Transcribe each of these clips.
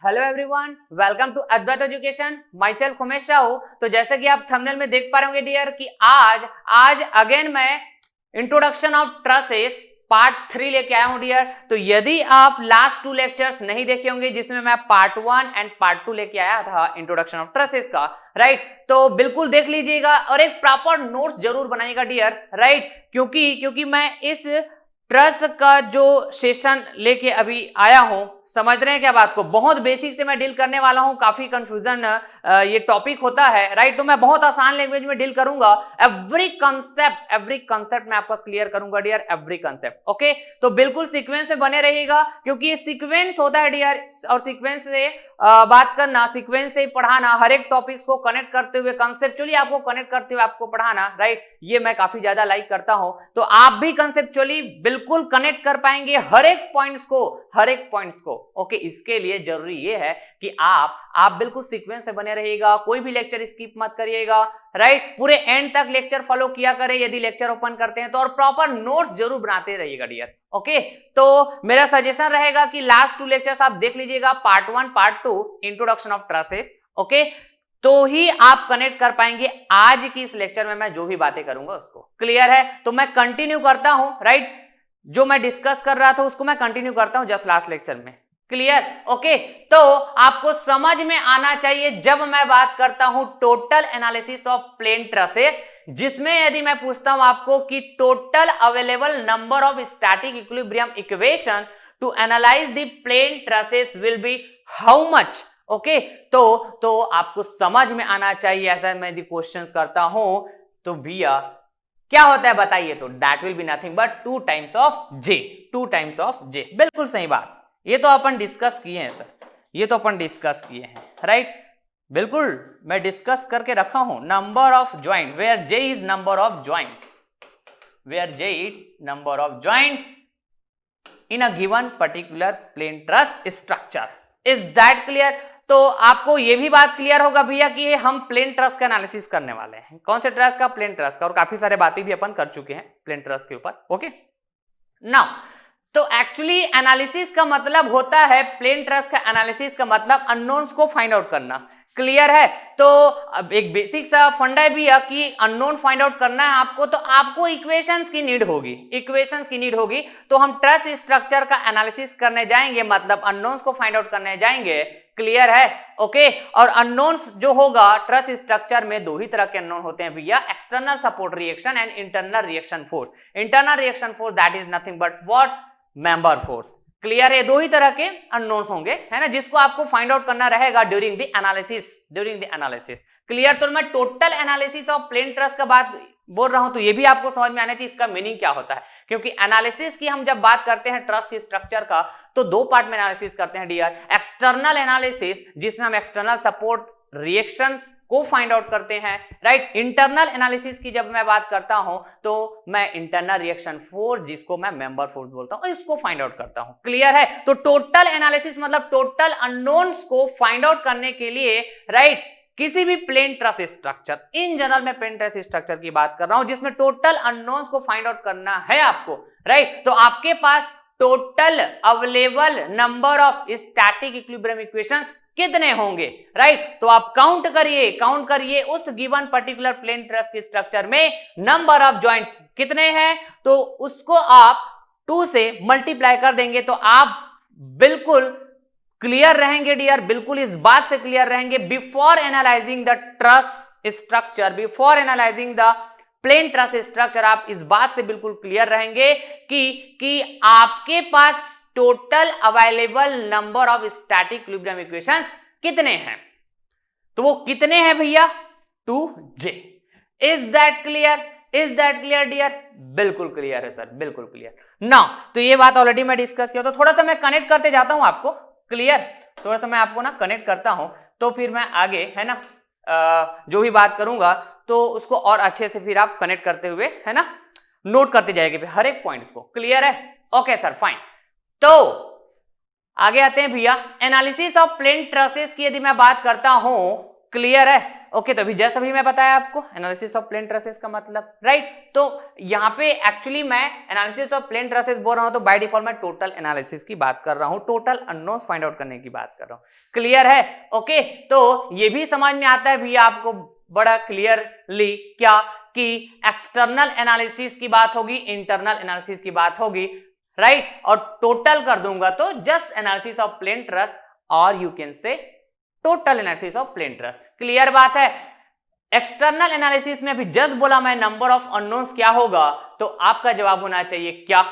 Hello everyone, welcome to Advait education. Myself Umesh Sahu. तो जैसे कि आप थंबनेल में देख पा रहे होंगे डियर कि आज अगेन मैं इंट्रोडक्शन ऑफ ट्रसेस पार्ट 3 लेके आया हूं डियर। तो यदि आप लास्ट 2 लेक्चर्स नहीं देखे होंगे जिसमें मैं पार्ट 1 एंड पार्ट 2 लेके आया था इंट्रोडक्शन ऑफ ट्रसेस का, राइट, तो बिल्कुल देख लीजिएगा और एक प्रॉपर नोट्स जरूर बनाइएगा डियर, राइट, क्योंकि मैं इस ट्रस का जो सेशन लेके अभी आया हूं, समझ रहे हैं क्या बात को, बहुत बेसिक से मैं डील करने वाला हूं। काफी कंफ्यूजन ये टॉपिक होता है, राइट, तो मैं बहुत आसान लैंग्वेज में डील करूंगा। एवरी कंसेप्ट मैं आपका क्लियर करूंगा डियर, एवरी कंसेप्ट। ओके, तो बिल्कुल सीक्वेंस से बने रहिएगा क्योंकि ये सीक्वेंस होता है डियर, और सीक्वेंस से बात करना, सीक्वेंस से पढ़ाना, हर एक टॉपिक्स को कनेक्ट करते हुए, कंसेप्चुअली आपको कनेक्ट करते हुए आपको पढ़ाना, राइट, ये मैं काफी ज्यादा लाइक करता हूं। तो आप भी कंसेप्चुअली बिल्कुल कनेक्ट कर पाएंगे हर एक पॉइंट्स को। ओके, इसके लिए जरूरी ये है कि आप बिल्कुल सीक्वेंस से बने रहिएगा, कोई भी लेक्चर स्किप मत करिएगा, राइट, पूरे एंड तक लेक्चर फॉलो किया करें यदि लेक्चर ओपन करते हैं तो, और प्रॉपर नोट्स जरूर बनाते रहिएगा डियर। ओके, तो मेरा सजेशन रहेगा कि लास्ट 2 लेक्चर्स आप देख लीजिएगा, part 1 part 2 introduction of trusses. Okay, तो ही आप कनेक्ट कर पाएंगे आज की इस लेक्चर में मैं जो भी बातें करूंगा उसको। क्लियर है? तो मैं कंटिन्यू करता हूं, राइट, जो मैं डिस्कस कर रहा था उसको मैं कंटिन्यू करता हूं जस्ट लास्ट लेक्चर में। क्लियर? ओके, तो आपको समझ में आना चाहिए जब मैं बात करता हूं total analysis of plane trusses, जिसमें यदि मैं पूछता हूं आपको कि total available number of static equilibrium equation to analyse the plane trusses will be how much. Okay, तो आपको समझ में आना चाहिए। ऐसा मैं यदि क्वेश्चंस करता हूं तो भैया क्या होता है बताइए, तो that will be nothing but 2 times of J, 2 times of J. बिल्कुल सही बात, ये तो अपन डिस्कस किए हैं सर, ये तो अपन डिस्कस किए हैं, राइट, बिल्कुल मैं डिस्कस करके रखा हूं। Number of joint where J is number of joint, where J is number of joints in a given particular plane truss structure. Is that clear? तो आपको यह भी बात क्लियर होगा भैया कि हम प्लेन ट्रस का एनालिसिस करने वाले हैं। कौन से ट्रस का? प्लेन ट्रस का, और काफी सारे बातें भी अपन कर चुके हैं प्लेन ट्रस के ऊपर। ओके, नाउ तो एक्चुअली एनालिसिस का मतलब होता है, प्लेन ट्रस का एनालिसिस का मतलब अननोन्स को फाइंड आउट करना। क्लियर है? तो अब एक बेसिक सा फंडा भी है कि अननोन फाइंड आउट करना है आपको, तो आपको इक्वेशंस की नीड होगी, तो हम ट्रस स्ट्रक्चर का एनालिसिस करने जाएंगे, मतलब अननोन्स को फाइंड आउट करने जाएंगे। क्लियर है? ओके, और अननोन्स जो होगा ट्रस स्ट्रक्चर में 2 ही तरह के अननोन होते हैं भैया, external support reaction and internal reaction force. Internal reaction force that is nothing but what? Member force. Clear है? 2 ही तरह के अननोन्स होंगे, है ना, जिसको आपको फाइंड आउट करना रहेगा ड्यूरिंग द एनालिसिस। क्लियर? तो मैं total analysis of plane truss का बात बोल रहा हूं, तो ये भी आपको समझ में आना चाहिए इसका मीनिंग क्या होता है, क्योंकि एनालिसिस की हम जब बात करते हैं ट्रस की स्ट्रक्चर का तो 2 पार्ट में एनालिसिस करते हैं डियर। एक्सटर्नल एनालिसिस जिसमें हम एक्सटर्नल सपोर्ट रिएक्शंस को फाइंड आउट करते हैं, राइट। इंटरनल एनालिसिस की जब मैं बात करता हूं तो मैं इंटरनल रिएक्शन फोर्स, जिसको मैं मेंबर फोर्स बोलता हूं, इसको फाइंड आउट करता हूं। क्लियर है? तो टोटल एनालिसिस मतलब टोटल अननोन्स को फाइंड आउट करने के लिए, राइट, किसी भी plane truss structure, in general में प्लेन ट्रस स्ट्रक्चर की बात कर रहा हूं जिसमें टोटल अननोन्स को फाइंड आउट करना है आपको, राइट। तो आपके पास total available number of static equilibrium equations कितने होंगे, राइट। तो आप काउंट करिए उस गिवन पर्टिकुलर प्लेन ट्रस के स्ट्रक्चर में नंबर ऑफ जॉइंट्स कितने हैं, तो उसको आप 2 से मल्टीप्लाई कर देंगे तो आप बिल्कुल क्लियर रहेंगे डियर, बिल्कुल इस बात से क्लियर रहेंगे before analyzing the truss structure, before analyzing the plane truss structure, आप इस बात से बिल्कुल क्लियर रहेंगे कि आपके पास total available number of static equilibrium equations कितने हैं। तो वो कितने हैं भैया? 2j। Is that clear dear? बिल्कुल क्लियर है सर, बिल्कुल क्लियर। नाउ तो ये बात ऑलरेडी मैं डिस्कस किया, तो थोड़ा सा मैं कनेक्ट करते जाता हूं आपको। क्लियर? थोड़ा सा मैं आपको ना कनेक्ट करता हूं, तो फिर मैं आगे, है ना, जो भी बात करूंगा तो उसको और अच्छे से फिर आप कनेक्ट करते हुए, है ना, नोट करते जाएंगे हर एक पॉइंट्स को। क्लियर है? Okay sir, fine. तो आगे आते हैं भैया, एनालिसिस ऑफ प्लेन ट्रसेस की यदि मैं बात करता हूं, क्लियर है, ओके, तो अभी मैं बताया आपको एनालिसिस ऑफ प्लेन ट्रसेस का मतलब, राइट। तो यहां पे एक्चुअली मैं एनालिसिस ऑफ प्लेन ट्रसेस बोल रहा हूं तो बाय डिफॉल्ट मैं टोटल एनालिसिस की बात कर रहा हूं, टोटल अननोन्स फाइंड आउट करने की बात कर रहा हूं। क्लियर है? ओके, तो ये भी समझ में आता है भैया आपको बड़ा क्लियरली क्या कि एक्सटर्नल एनालिसिस की बात होगी, इंटरनल एनालिसिस की बात होगी, राइट। और टोटल कर दूंगा तो just analysis of plane truss और you can say total analysis of plane truss. Clear बात है? एक्सटर्नल एनालिसिस में अभी जस्ट बोला मैं नंबर ऑफ अननोन्स क्या होगा, तो आपका जवाब होना चाहिए क्या?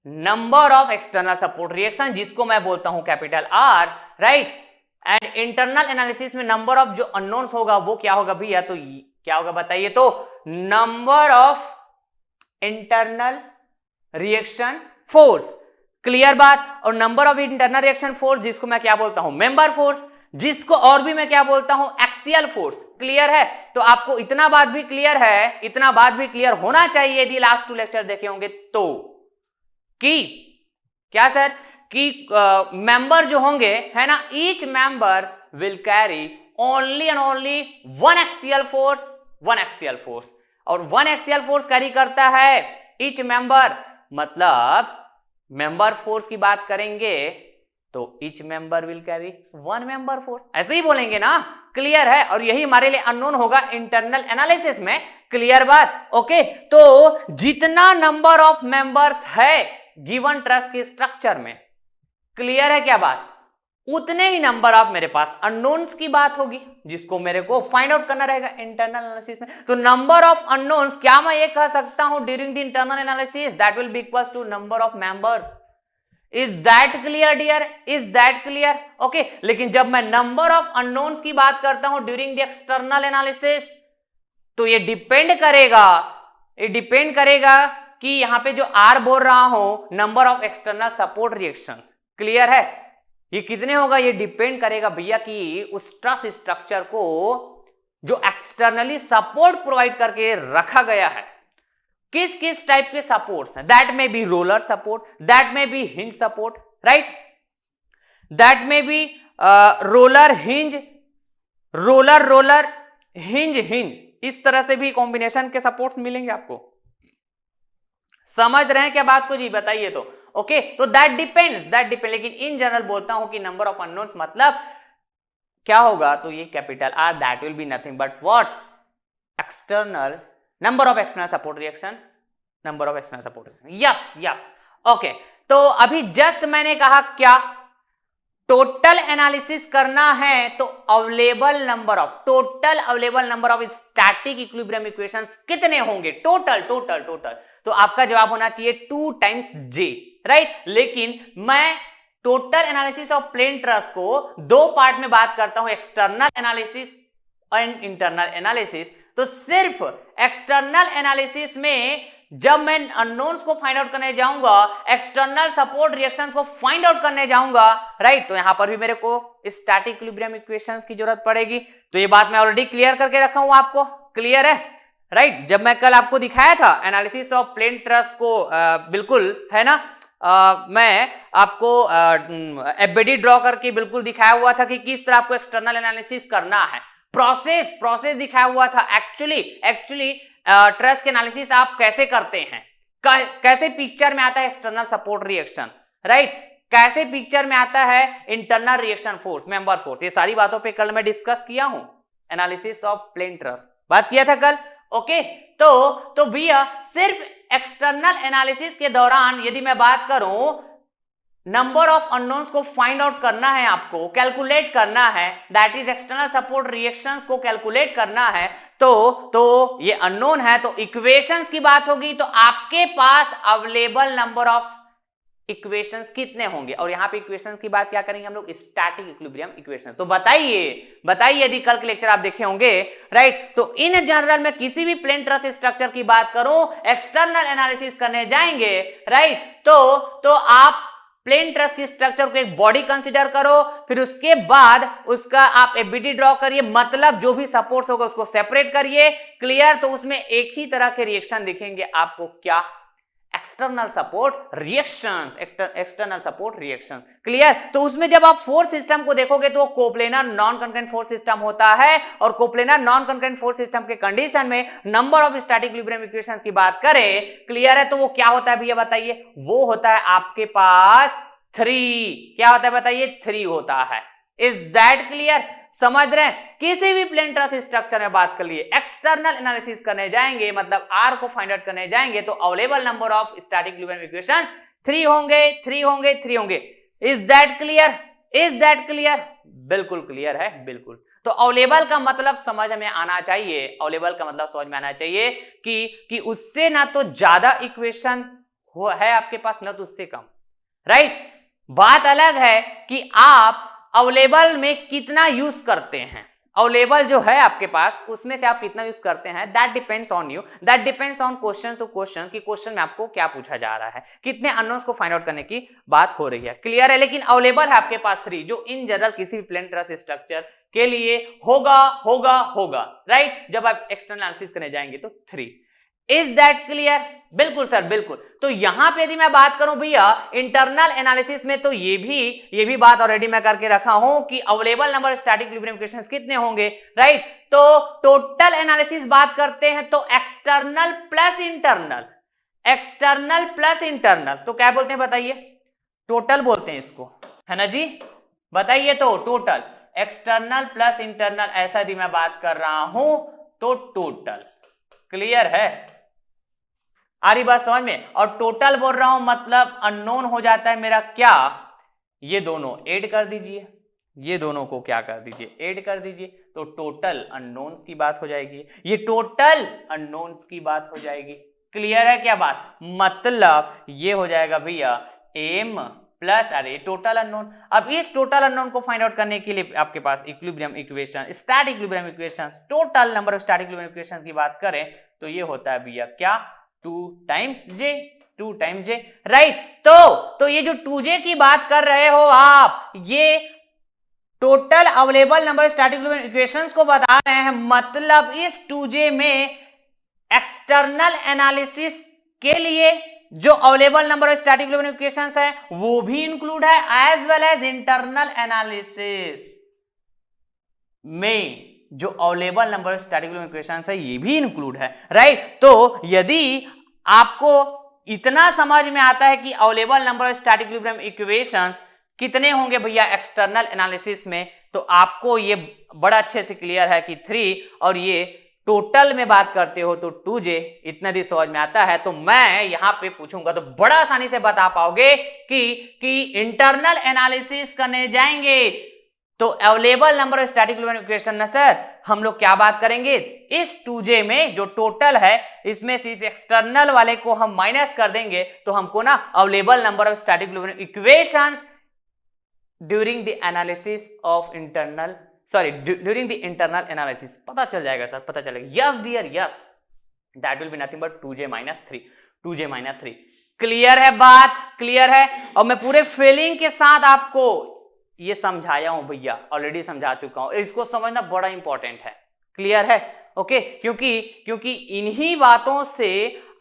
Number of external support reaction, जिसको मैं बोलता हूं capital R, right. And internal analysis में नंबर ऑफ जो अननोन्स होगा वो क्या होगा भैया? तो क्या होगा बताइए? तो number of internal reaction force. Clear बात? और number of internal reaction force जिसको मैं क्या बोलता हूं? मेंबर फोर्स, जिसको और भी मैं क्या बोलता हूं? Axial force. क्लियर है? तो आपको इतना बात भी क्लियर है, इतना बात भी क्लियर होना चाहिए यदि लास्ट 2 लेक्चर देखे होंगे तो, कि क्या सर कि मेंबर जो होंगे है ना, each member will carry only and only one axial force, one axial force. और वन एक्सियल फोर्स कैरी करता है ईच मेंबर, मतलब मेंबर फोर्स की बात करेंगे तो each member will carry one member force, ऐसे ही बोलेंगे ना। क्लियर है? और यही हमारे लिए अननोन होगा इंटरनल एनालिसिस में। क्लियर बात? ओके, तो जितना नंबर ऑफ मेंबर्स है गिवन ट्रस्ट के स्ट्रक्चर में, क्लियर है क्या बात, उतने ही नंबर ऑफ मेरे पास अननोन्स की बात होगी जिसको मेरे को फाइंड आउट करना रहेगा इंटरनल एनालिसिस में। तो नंबर ऑफ अननोन्स, क्या मैं ये कह सकता हूं during the internal analysis that will be equals to number of members. Is that clear dear? Is that clear? Okay, लेकिन जब मैं नंबर ऑफ अननोन्स की बात करता हूं ड्यूरिंग द एक्सटर्नल एनालिसिस, तो ये डिपेंड करेगा कि यहां पे जो आर बोल रहा हूं number of external support reactions. Clear है? ये कितने होगा ये डिपेंड करेगा भैया कि उस ट्रस स्ट्रक्चर को जो एक्सटर्नली सपोर्ट प्रोवाइड करके रखा गया है, किस किस टाइप के सपोर्ट्स हैं। दैट में बी रोलर सपोर्ट, दैट में B hinge support, right, that में B roller hinge, roller hinge hinge, इस तरह से भी कॉम्बिनेशन के सपोर्ट्स मिलेंगे आपको। समझ रहे हैं क्या बात को जी? बताइए तो। ओके, तो दैट डिपेंड्स, लेकिन इन जनरल बोलता हूं कि नंबर ऑफ अननोन्स मतलब क्या होगा, तो ये capital R that will be nothing but what, external number of external support reaction, number of external support reaction. Yes yes, okay. तो अभी जस्ट मैंने कहा क्या, टोटल एनालिसिस करना है तो total available number of static equilibrium equations कितने होंगे? टोटल तो आपका जवाब होना चाहिए 2 टाइम्स J, राइट। लेकिन मैं total analysis of plane truss को 2 पार्ट में बात करता हूं, external analysis and internal analysis. तो सिर्फ एक्सटर्नल एनालिसिस में जब मैं अननोन्स को फाइंड आउट करने जाऊंगा, एक्सटर्नल सपोर्ट रिएक्शंस को फाइंड आउट करने जाऊंगा, राइट, तो यहां पर भी मेरे को स्टैटिक इक्विलिब्रियम इक्वेशंस की जरूरत पड़ेगी। तो ये बात मैं ऑलरेडी क्लियर करके रखा हूं आपको। क्लियर है? राइट, जब मैं कल आपको दिखाया था एनालिसिस ऑफ प्लेन ट्रस को, बिल्कुल है ना, मैं आपको एफबीडी ड्रॉ करके बिल्कुल दिखाया हुआ था कि किस तरह आपको एक्सटर्नल एनालिसिस करना है, प्रोसेस दिखाया हुआ था। एक्चुअली ट्रस के एनालिसिस आप कैसे करते हैं, कैसे पिक्चर में आता है एक्सटर्नल सपोर्ट रिएक्शन, राइट, कैसे पिक्चर में आता है internal reaction force, member force, ये सारी बातों पे कल मैं डिस्कस किया हूं। एनालिसिस ऑफ प्लेन ट्रस बात किया था कल। ओके, तो भैया सिर्फ एक्सटर्नल एनालिसिस के दौरान यदि मैं बात करूं, नंबर ऑफ अननोन्स को फाइंड आउट करना है, आपको कैलकुलेट करना है, that is external support reactions को कैलकुलेट करना है, तो ये अननोन है, तो इक्वेशंस की बात होगी, तो आपके पास अवेलेबल नंबर ऑफ इक्वेशंस कितने होंगे। और यहां पे इक्वेशंस की बात क्या करेंगे हम लोग, स्टैटिक इक्विलिब्रियम इक्वेशन। तो बताइए यदि कल के लेक्चर आप देखे होंगे, राइट, तो इन जनरल में किसी भी प्लेन ट्रस स्ट्रक्चर की बात करूं, एक्सटर्नल एनालिसिस करने जाएंगे, राइट, तो आप प्लेन ट्रस की स्ट्रक्चर को एक बॉडी कंसीडर करो, फिर उसके बाद उसका आप एफबीडी ड्रॉ करिए, मतलब जो भी सपोर्ट्स होगा उसको सेपरेट करिए। क्लियर? तो उसमें एक ही तरह के रिएक्शन दिखेंगे आपको, क्या, external support reactions, external support reaction. Clear? तो उसमें जब आप फोर्स सिस्टम को देखोगे तो coplanar non concurrent force system होता है, और coplanar non concurrent force system के कंडीशन में number of static equilibrium equations की बात करें, क्लियर है, तो वो क्या होता है भैया बताइए? वो होता है आपके पास 3। क्या होता है बताइए? 3 होता है। Is that clear? समझ रहे हैं? किसी भी प्लेन ट्रस स्ट्रक्चर में बात कर लिए, एक्सटर्नल एनालिसिस करने जाएंगे, मतलब आर को फाइंड आउट करने जाएंगे, तो available number of static equilibrium equations 3 होंगे, 3 होंगे, 3 होंगे। Is that clear? Is that clear? बिल्कुल क्लियर है, बिल्कुल। तो अवेलेबल का मतलब समझ में आना चाहिए, अवेलेबल का मतलब समझ में आना चाहिए कि उससे ना तो ज्यादा इक्वेशन है आपके पास, ना तो उससे कम, राइट? बात अलग है कि आप अवेलेबल में कितना यूज करते हैं। अवेलेबल जो है आपके पास, उसमें से आप कितना यूज करते हैं, that depends on you, that depends on question to question, कि क्वेश्चन में आपको क्या पूछा जा रहा है, कितने अननोन्स को फाइंड आउट करने की बात हो रही है। क्लियर है? लेकिन अवेलेबल है आपके पास 3, जो इन जनरल किसी भी प्लेन ट्रस स्ट्रक्चर के लिए होगा, होगा, होगा, राइट? जब आप एक्सटर्नल एनालिसिस करने जाएंगे तो 3। Is that clear? बिल्कुल सर, बिल्कुल। तो यहां पे यदि मैं बात करूं भैया इंटरनल एनालिसिस में, तो ये भी बात ऑलरेडी मैं करके रखा हूं कि available number static equilibrium equations कितने होंगे, राइट? तो टोटल एनालिसिस बात करते हैं तो external plus internal, external plus internal, तो क्या बोलते हैं बताइए? टोटल बोलते हैं इसको, है ना जी? बताइए। तो टोटल, एक्सटर्नल प्लस इंटरनल, ऐसा यदि मैं बात कर रहा हूं तो टोटल। क्लियर है? आ रही बात समझ में? और टोटल बोल रहा हूं मतलब अननोन हो जाता है मेरा क्या, ये दोनों ऐड कर दीजिए, ये दोनों को क्या कर दीजिए, ऐड कर दीजिए, तो टोटल अननोन्स की बात हो जाएगी, ये टोटल अननोन्स की बात हो जाएगी। क्लियर है क्या बात? मतलब ये हो जाएगा भैया एम प्लस, अरे टोटल अननोन। अब इस टोटल अननोन को फाइंड आउट करने के लिए आपके पास equilibrium equation, static equilibrium equation, total number of static equilibrium equations की बात करें तो ये होता है भैया क्या, 2 टाइम्स जे, 2 टाइम्स जे, राइट? तो ये जो 2j की बात कर रहे हो आप, ये total available number static equilibrium equations को बता रहे हैं, मतलब इस 2j में एक्सटर्नल एनालिसिस के लिए जो available number of static equilibrium equations है वो भी इंक्लूड है, as well as internal analysis में जो available number of static equilibrium equations है ये भी इंक्लूड है, राइट? तो यदि आपको इतना समझ में आता है कि available number of static equilibrium equations कितने होंगे भैया एक्सटर्नल एनालिसिस में, तो आपको ये बड़ा अच्छे से क्लियर है कि 3, और ये टोटल में बात करते हो तो 2j, इतना भी समझ में आता है। तो मैं यहां पे पूछूंगा तो बड़ा आसानी से बता पाओगे कि इंटरनल एनालिसिस करने जाएंगे तो available number of static equilibrium equation ना सर, हम लोग क्या बात करेंगे, इस 2j में जो टोटल है इसमें से इस एक्सटर्नल वाले को हम माइनस कर देंगे, तो हमको ना available number of static equilibrium equations during the analysis of internal, sorry during the internal analysis पता चल जाएगा सर, पता चलेगा। Yes dear, yes, that will be nothing but 2j minus 3, 2j minus 3। Clear है बात? क्लियर है? और मैं पूरे फीलिंग के साथ आपको ये समझाया हूं भैया, ऑलरेडी समझा चुका हूं, इसको समझना बड़ा इंपॉर्टेंट है। क्लियर है? ओके, क्योंकि इन्हीं बातों से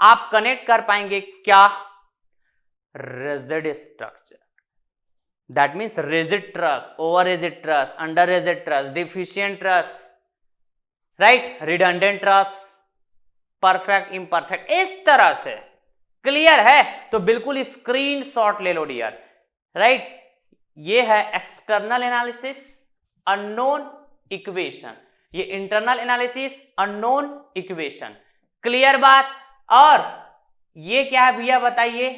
आप कनेक्ट कर पाएंगे क्या, rigid structure, that means rigid truss, over rigid truss, under rigid truss, deficient truss, right, redundant truss, perfect, imperfect, इस तरह से। क्लियर है? तो बिल्कुल स्क्रीनशॉट ले लो डियर, राइट? ये है एक्सटर्नल एनालिसिस, अननोन इक्वेशन, ये internal analysis, unknown equation. Clear बात? और ये क्या है भैया बताइए,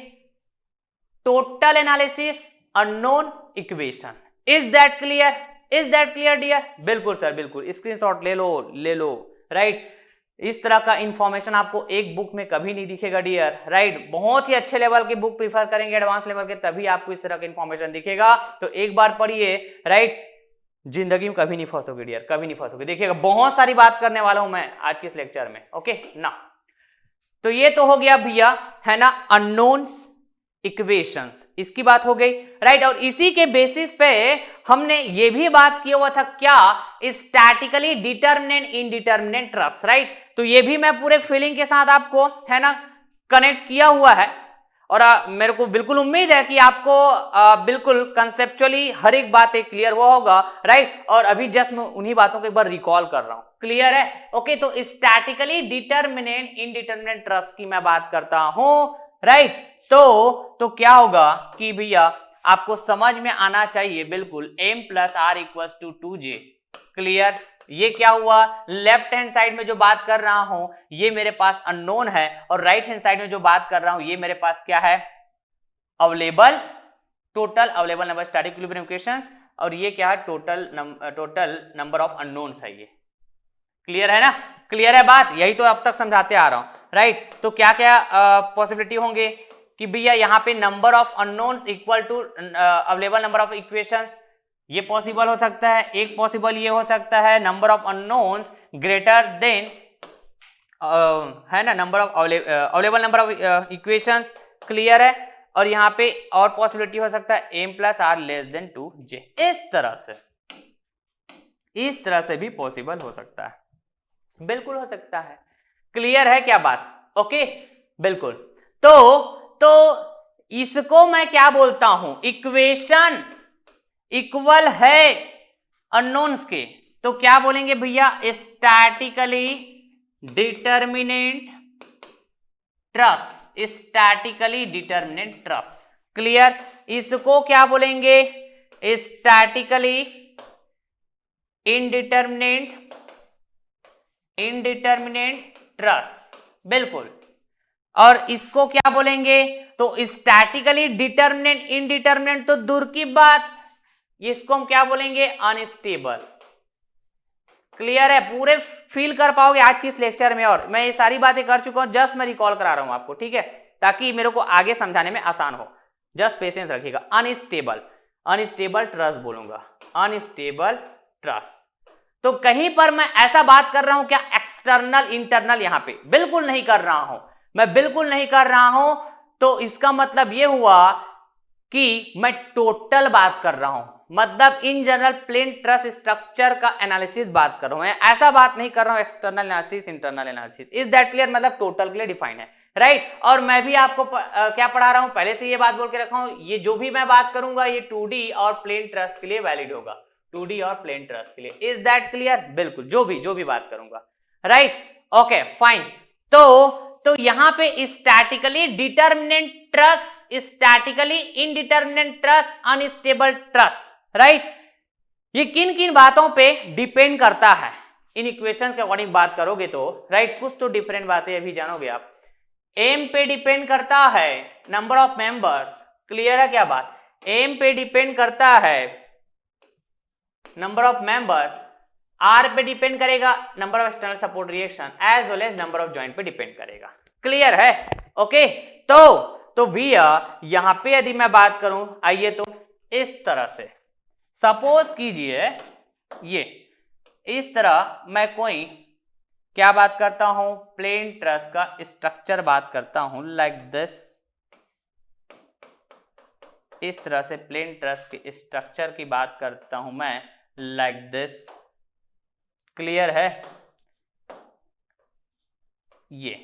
total analysis, unknown equation. Is that clear? Is that clear dear? बिल्कुल सर, बिल्कुल, स्क्रीनशॉट ले लो, राइट? इस तरह का इंफॉर्मेशन आपको एक बुक में कभी नहीं दिखेगा डियर, राइट? बहुत ही अच्छे लेवल की बुक प्रीफर करेंगे, एडवांस लेवल के, तभी आपको इस तरह का इंफॉर्मेशन दिखेगा। तो एक बार पढ़िए, राइट? जिंदगी में कभी नहीं फंसोगे डियर, कभी नहीं फंसोगे। देखिएगा बहुत सारी बात करने वाला हूं मैं आज के इस लेक्चर में, ओके ना? तो ये तो हो गया भैया, है ना, अननोन्स इक्वेशंस, इसकी बात हो गई, राइट? और इसी के बेसिस पे हमने ये भी बात किया हुआ था क्या, स्टैटिकली डिटरमिनेंट इनडिटरमिनेंट ट्रस, राइट? तो ये भी मैं पूरे फीलिंग के साथ आपको, है ना, कनेक्ट किया हुआ है, और मेरे को बिल्कुल उम्मीद है कि आपको बिल्कुल कंसेप्चुअली हर एक बात एक क्लियर हुआ होगा, राइट। और अभी जस्ट मैं उन्हीं बातों को एक बार रिकॉल कर रहा हूं, क्लियर है? ओके, तो स्टैटिकली डिटर्मिनेंट इनडिटर्मिनेंट ट्रस की मैं बात करता हूं, राइट। तो क्या होगा कि भैया आपको समझ में आना चाहिए बिल्कुल m plus r equal to 2j, clear. ये क्या हुआ, लेफ्ट हैंड साइड में जो बात कर रहा हूं ये मेरे पास अननोन है, और राइट हैंड साइड में जो बात कर रहा हूं ये मेरे पास क्या है, available, total available number static equilibrium equations, और ये क्या है, टोटल नंबर ऑफ अननोन्स है ये, क्लियर है ना? क्लियर है बात? यही तो अब तक समझाते आ रहा हूं, राइट। तो क्या क्या पॉसिबिलिटी होंगे कि भैया यहाँ पे number of unknowns equal to available number of equations, ये पॉसिबल हो सकता है। एक पॉसिबल ये हो सकता है number of unknowns greater than है ना number of available number of equations, clear है। और यहाँ पे और पॉसिबिलिटी हो सकता है m plus r less than 2j, इस तरह से भी पॉसिबल हो सकता है, बिल्कुल हो सकता है, क्लियर है क्या बात? ओके, बिल्कुल। तो इसको मैं क्या बोलता हूं, इक्वेशन इक्वल है अननोन्स के, तो क्या बोलेंगे भैया, statically determinant truss, statically determinant truss, clear. इसको क्या बोलेंगे, स्टैटिकली इनडिटर्मिनेंट ट्रस, बिल्कुल। और इसको क्या बोलेंगे, तो स्टैटिकली डिटर्मिनेंट इनडिटर्मिनेंट तो दूर की बात, इसको हम क्या बोलेंगे, अनस्टेबल, क्लियर है? पूरे फील कर पाओगे आज की इस लेक्चर में, और मैं ये सारी बातें कर चुका हूं, जस्ट मैं रिकॉल करा रहा हूं आपको, ठीक है, ताकि मेरे को आगे समझाने में आसान हो, जस्ट पेशेंस रखिएगा। अनस्टेबल ट्रस बोलूंगा, अनस्टेबल ट्रस। तो कहीं पर मैं ऐसा बात कर रहा हूं क्या, एक्सटर्नल इंटरनल, यहां पे बिल्कुल नहीं कर रहा हूं, मैं बिल्कुल नहीं कर रहा हूं। तो इसका मतलब यह हुआ कि मैं टोटल बात कर रहा हूं, मतलब in general plane truss structure का एनालिसिस बात कर रहा हूं, ऐसा बात नहीं कर रहा हूं external analysis internal analysis, is that clear? मतलब टोटल के लिए डिफाइन है, राइट। और मैं भी आपको क्या पढ़ा रहा हूं, पहले से ये बात बोल के रखा हूं, ये जो भी मैं बात करूंगा ये 2D और प्लेन ट्रस के लिए वैलिड होगा, 2D और प्लेन ट्रस के लिए, इज दैट क्लियर? बिल्कुल, जो भी बात करूंगा, राइट, ओके, फाइन। तो यहां पे statically determinant truss, statically indeterminate truss, unstable truss, right. ये किन किन बातों पे डिपेंड करता है, इन इक्वेशंस के अकॉर्डिंग बात करोगे तो, राइट, कुछ तो डिफरेंट बातें अभी जानोगे आप। m पे डिपेंड करता है नंबर ऑफ मेंबर्स, क्लियर है क्या बात? m पे डिपेंड करता है नंबर ऑफ मेंबर्स, r पे डिपेंड करेगा number of external support reaction, as well as number of joint पे डिपेंड करेगा, क्लियर है? ओके, तो भैया यहां पे यदि मैं बात करूं, आइए तो इस तरह से सपोज कीजिए, ये इस तरह मैं कोई क्या बात करता हूं, प्लेन ट्रस का स्ट्रक्चर बात करता हूं, लाइक दिस, इस तरह से प्लेन ट्रस के स्ट्रक्चर की बात करता हूं मैं, लाइक दिस, क्लियर है? ये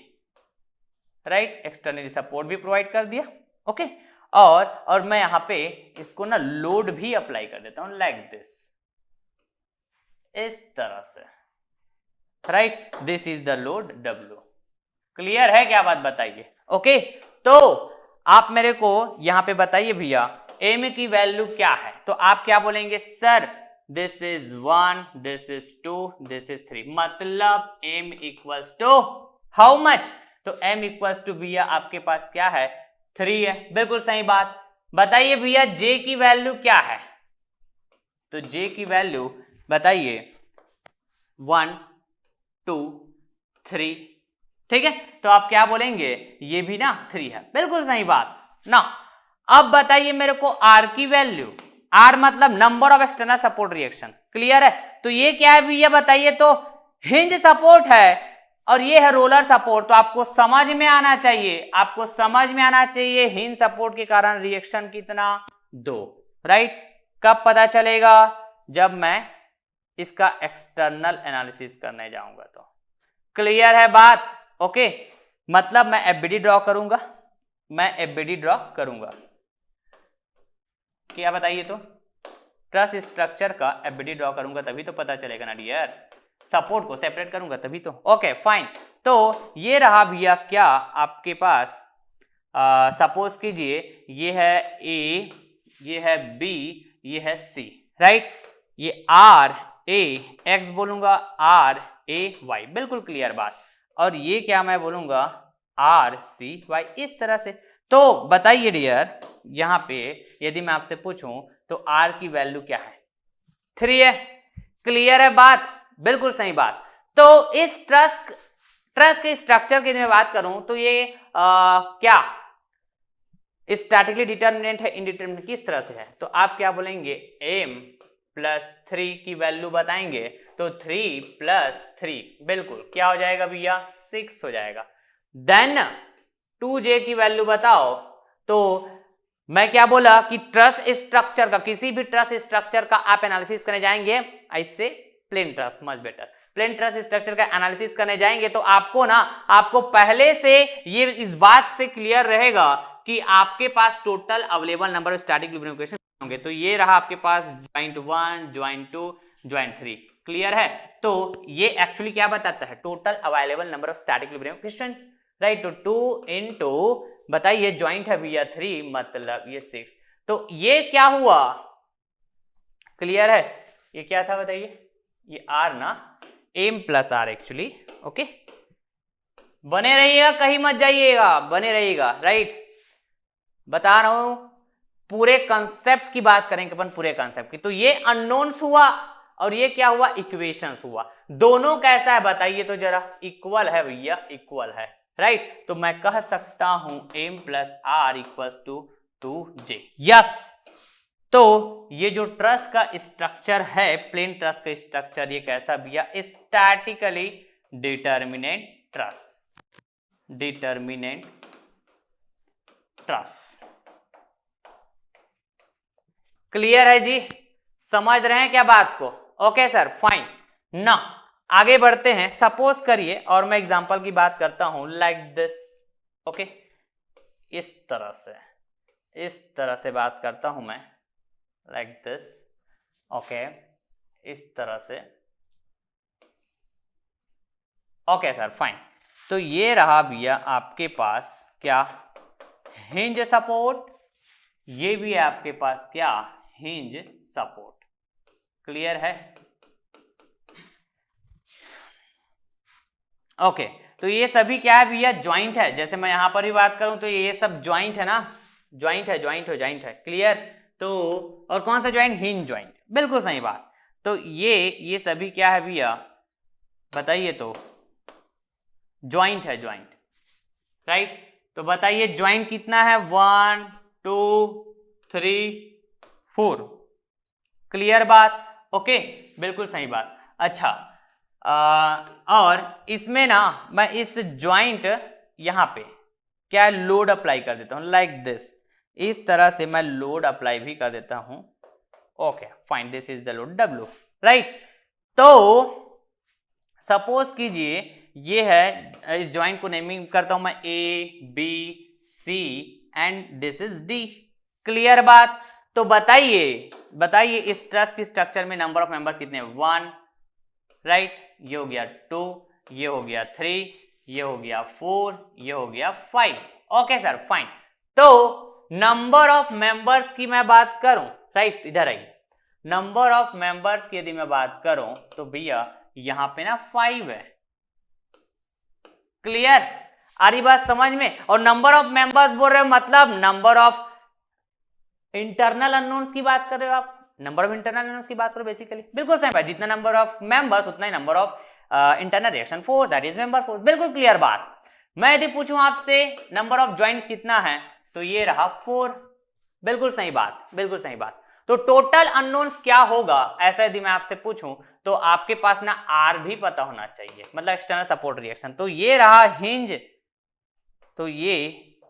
राइट, एक्सटर्नली सपोर्ट भी प्रोवाइड कर दिया, ओके। और मैं यहां पे इसको ना लोड भी अप्लाई कर देता हूं, लाइक दिस, इस तरह से, right, this is the load W, clear है क्या बात, बताइए? ओके, तो आप मेरे को यहां पे बताइए भैया m की वैल्यू क्या है, तो आप क्या बोलेंगे, sir this is 1, this is 2, this is 3, मतलब m equals to how much, तो m इक्वल्स टू भैया आपके पास क्या है, 3 है, बिल्कुल सही बात। बताइए भैया j की वैल्यू क्या है, तो j की वैल्यू बताइए 1, 2, 3, ठीक है, तो आप क्या बोलेंगे, ये भी ना 3 है, बिल्कुल सही बात ना। अब बताइए मेरे को r की वैल्यू, r मतलब number of external support reaction, clear है? तो ये क्या है भैया बताइए, तो हिंज सपोर्ट है और ये है रोलर सपोर्ट, तो आपको समझ में आना चाहिए, आपको समझ में आना चाहिए हिंज सपोर्ट के कारण रिएक्शन कितना, 2, राइट। कब पता चलेगा, जब मैं इसका एक्सटर्नल एनालिसिस करने जाऊंगा, तो क्लियर है बात? ओके, मतलब मैं एफबीडी ड्रॉ करूंगा, मैं एफबीडी ड्रॉ करूंगा। क्या बताइए, तो ट्रस स्ट्रक्चर का एफबीडी ड्रॉ करूंगा तभी तो पता चलेगा ना डियर, सपोर्ट को सेपरेट करूंगा तभी तो। ओके फाइन, तो ये रहा भैया क्या आपके पास, सपोज कीजिए ये है ए, ये है बी, ये है सी, राइट। ये आर ए एक्स बोलूंगा, आर ए वाई, बिल्कुल क्लियर बात। और ये क्या मैं बोलूंगा, आर सी वाई, इस तरह से। तो बताइए डियर, यहां पे यदि मैं आपसे पूछूं तो आर की वैल्यू क्या है, 3 है। क्लियर है बात, बिल्कुल सही बात। तो इस ट्रस के स्ट्रक्चर की मैं बात करूं तो ये क्या स्टैटिकली डिटर्मिनेंट है, इंडिटर्मिनेंट, किस तरह से है? तो आप क्या बोलेंगे, m प्लस 3 की वैल्यू बताएंगे तो 3 प्लस 3 बिल्कुल क्या हो जाएगा भैया, 6 हो जाएगा। देन 2j की वैल्यू बताओ, तो मैं क्या बोला कि ट्रस स्ट्रक्चर का, किसी भी ट्रस स्ट्रक्चर का आप एनालिसिस करने जाएंगे, ऐसे plane truss much better, plane truss structure का एनालिसिस करने जाएंगे तो आपको पहले से ये इस बात से क्लियर रहेगा कि आपके पास total available number of static equilibrium equation होंगे। तो ये रहा आपके पास ज्वाइंट 1, ज्वाइंट 2, ज्वाइंट 3, क्लियर है। तो ये एक्चुअली क्या बताता है, total available number of static equilibrium equations, right. तो 2 इंटू बताइए ज्वाइंट है भैया 3, मतलब ये 6। तो ये क्या हुआ, क्लियर है, ये क्या था बताइए, ये आर ना, m plus r actually, okay. बने रहिएगा, कहीं मत जाइएगा, बने रहिएगा, राइट। बता रहा हूं, पूरे कंसेप्ट की बात करेंगे अपन, पूरे कंसेप्ट की। तो ये अननोन्स हुआ और ये क्या हुआ, इक्वेशंस हुआ। दोनों कैसा है बताइए तो जरा, इक्वल है भैया, इक्वल है, राइट। तो मैं कह सकता हूं m plus r equals to 2j, yes. तो ये जो ट्रस का स्ट्रक्चर है, प्लेन ट्रस का स्ट्रक्चर, ये कैसा भैया, statically determinant truss, determinant truss. Clear है जी, समझ रहे हैं क्या बात को? ओके सर, फाइन ना, आगे बढ़ते हैं। सपोज करिए, और मैं एग्जांपल की बात करता हूं, लाइक दिस, ओके, इस तरह से बात करता हूं मैं, लाइक दिस, ओके, इस तरह से, ओके सर, फाइन। तो ये रहा भैया आपके पास क्या, हिंज सपोर्ट, ये भी है आपके पास क्या, हिंज सपोर्ट, क्लियर है। ओके, तो ये सभी क्या है भैया, ज्वाइंट है। जैसे मैं यहां पर भी बात करूं तो ये सब ज्वाइंट है ना, ज्वाइंट है, क्लियर। तो और कौन सा ज्वाइंट, हिंज ज्वाइंट, बिल्कुल सही बात। तो ये सभी क्या है भैया बताइए, तो ज्वाइंट है, ज्वाइंट, राइट। तो बताइए ज्वाइंट कितना है, 1 2 3 4, क्लियर बात, ओके, बिल्कुल सही बात। अच्छा, और इसमें ना मैं इस ज्वाइंट यहां पे क्या लोड अप्लाई कर देता हूं, लाइक दिस, इस तरह से मैं लोड अप्लाई भी कर देता हूं। Okay fine, this is the load W, right. तो सपोज कीजिए ये है, इस ज्वाइंट को नेमिंग करता हूं मैं A B C and this is D, clear बात। तो बताइए इस ट्रस की स्ट्रक्चर में नंबर ऑफ मेंबर्स कितने हैं, 1, राइट, ये हो गया 2, ये हो गया 3, ये हो गया 4, ये हो गया 5, ओके सर, फाइन। तो नंबर ऑफ मेंबर्स की मैं बात करूं, राइट, इधर आइए, नंबर ऑफ मेंबर्स की यदि मैं बात करूं तो भैया यहां पे ना 5 है, क्लियर, आ रही बात समझ में। और नंबर ऑफ मेंबर्स बोल रहे हो मतलब नंबर ऑफ इंटरनल अननोन्स की बात कर रहे हो आप, नंबर ऑफ इंटरनल अननोन्स की बात करो बेसिकली, बिल्कुल सही बात। जितना नंबर ऑफ मेंबर्स उतना ही number of internal reaction force, that is member force, बिल्कुल क्लियर बात। मैं यदि पूछूं आपसे नंबर ऑफ ज्वाइंट्स कितना है, तो ये रहा 4, बिल्कुल सही बात, बिल्कुल सही बात। तो टोटल अननोन्स क्या होगा, ऐसा यदि मैं आपसे पूछूं तो आपके पास ना आर भी पता होना चाहिए, मतलब एक्सटर्नल सपोर्ट रिएक्शन। तो ये रहा हिंज, तो ये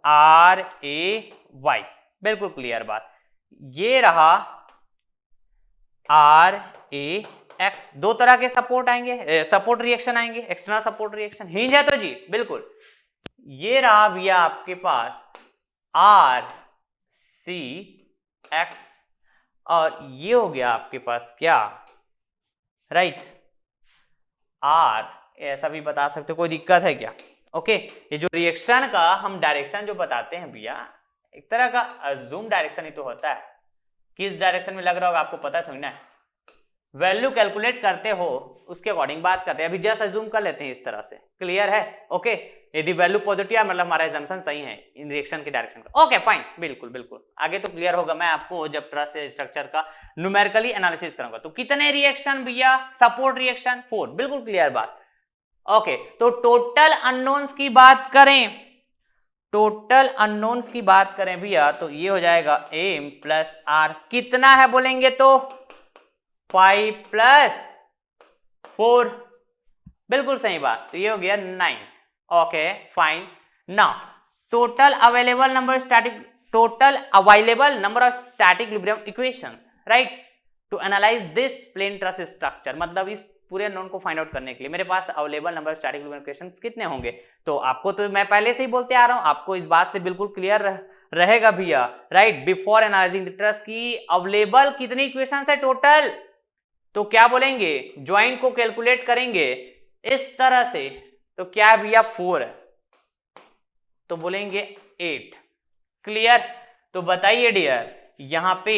RAY, बिल्कुल क्लियर बात। ये रहा RAX, दो तरह के सपोर्ट आएंगे, सपोर्ट रिएक्शन आएंगे, एक्सटर्नल सपोर्ट रिएक्शन, हिंज है तो जी बिल्कुल। ये रहा भैया आपके पास आर सी एक्स, और ये हो गया आपके पास क्या, राइट, आर, ऐसा भी बता सकते हो, कोई दिक्कत है क्या? ओके, ये जो रिएक्शन का हम डायरेक्शन जो बताते हैं भैया, एक तरह का अज्यूम डायरेक्शन ही तो होता है, किस डायरेक्शन में लग रहा होगा आपको पता थोड़ी ना, वैल्यू कैलकुलेट करते हो उसके अकॉर्डिंग बात करते हैं, अभी जस्ट अज्यूम कर लेते हैं इस तरह से, क्लियर है? ओके, यदि वैल्यू पॉजिटिव है मतलब हमारा एजम्पशन सही है इन रिएक्शन के डायरेक्शन का। ओके फाइन, बिल्कुल बिल्कुल, आगे तो क्लियर होगा, मैं आपको जब ट्रस स्ट्रक्चर का न्यूमेरिकली एनालिसिस करूंगा। तो कितने रिएक्शन भैया, सपोर्ट रिएक्शन 4, बिल्कुल क्लियर बात। ओके, तो टोटल अननोन्स की बात करें, टोटल अननोन्स की बात करें भैया, तो ये हो जाएगा m प्लस आर, कितना है बोलेंगे तो 5 प्लस 4, बिल्कुल सही बात, तो ये हो गया 9। Okay fine, now total available number of static equilibrium equations, right, to analyse this plane truss structure, मतलब इस पूरे नोन को फाइंड आउट करने के लिए मेरे पास available number static equilibrium equations कितने होंगे? तो आपको तो मैं पहले से ही बोलते आ रहा हूं, आपको इस बात से बिल्कुल क्लियर रहेगा भैया, right, before analyzing the truss की अवेलेबल कितनी इक्वेशंस है टोटल, तो क्या बोलेंगे, ज्वाइंट को कैलकुलेट करेंगे इस तरह से, तो क्या है भैया 4 है, तो बोलेंगे 8, क्लियर? तो बताइए डियर, यहां पे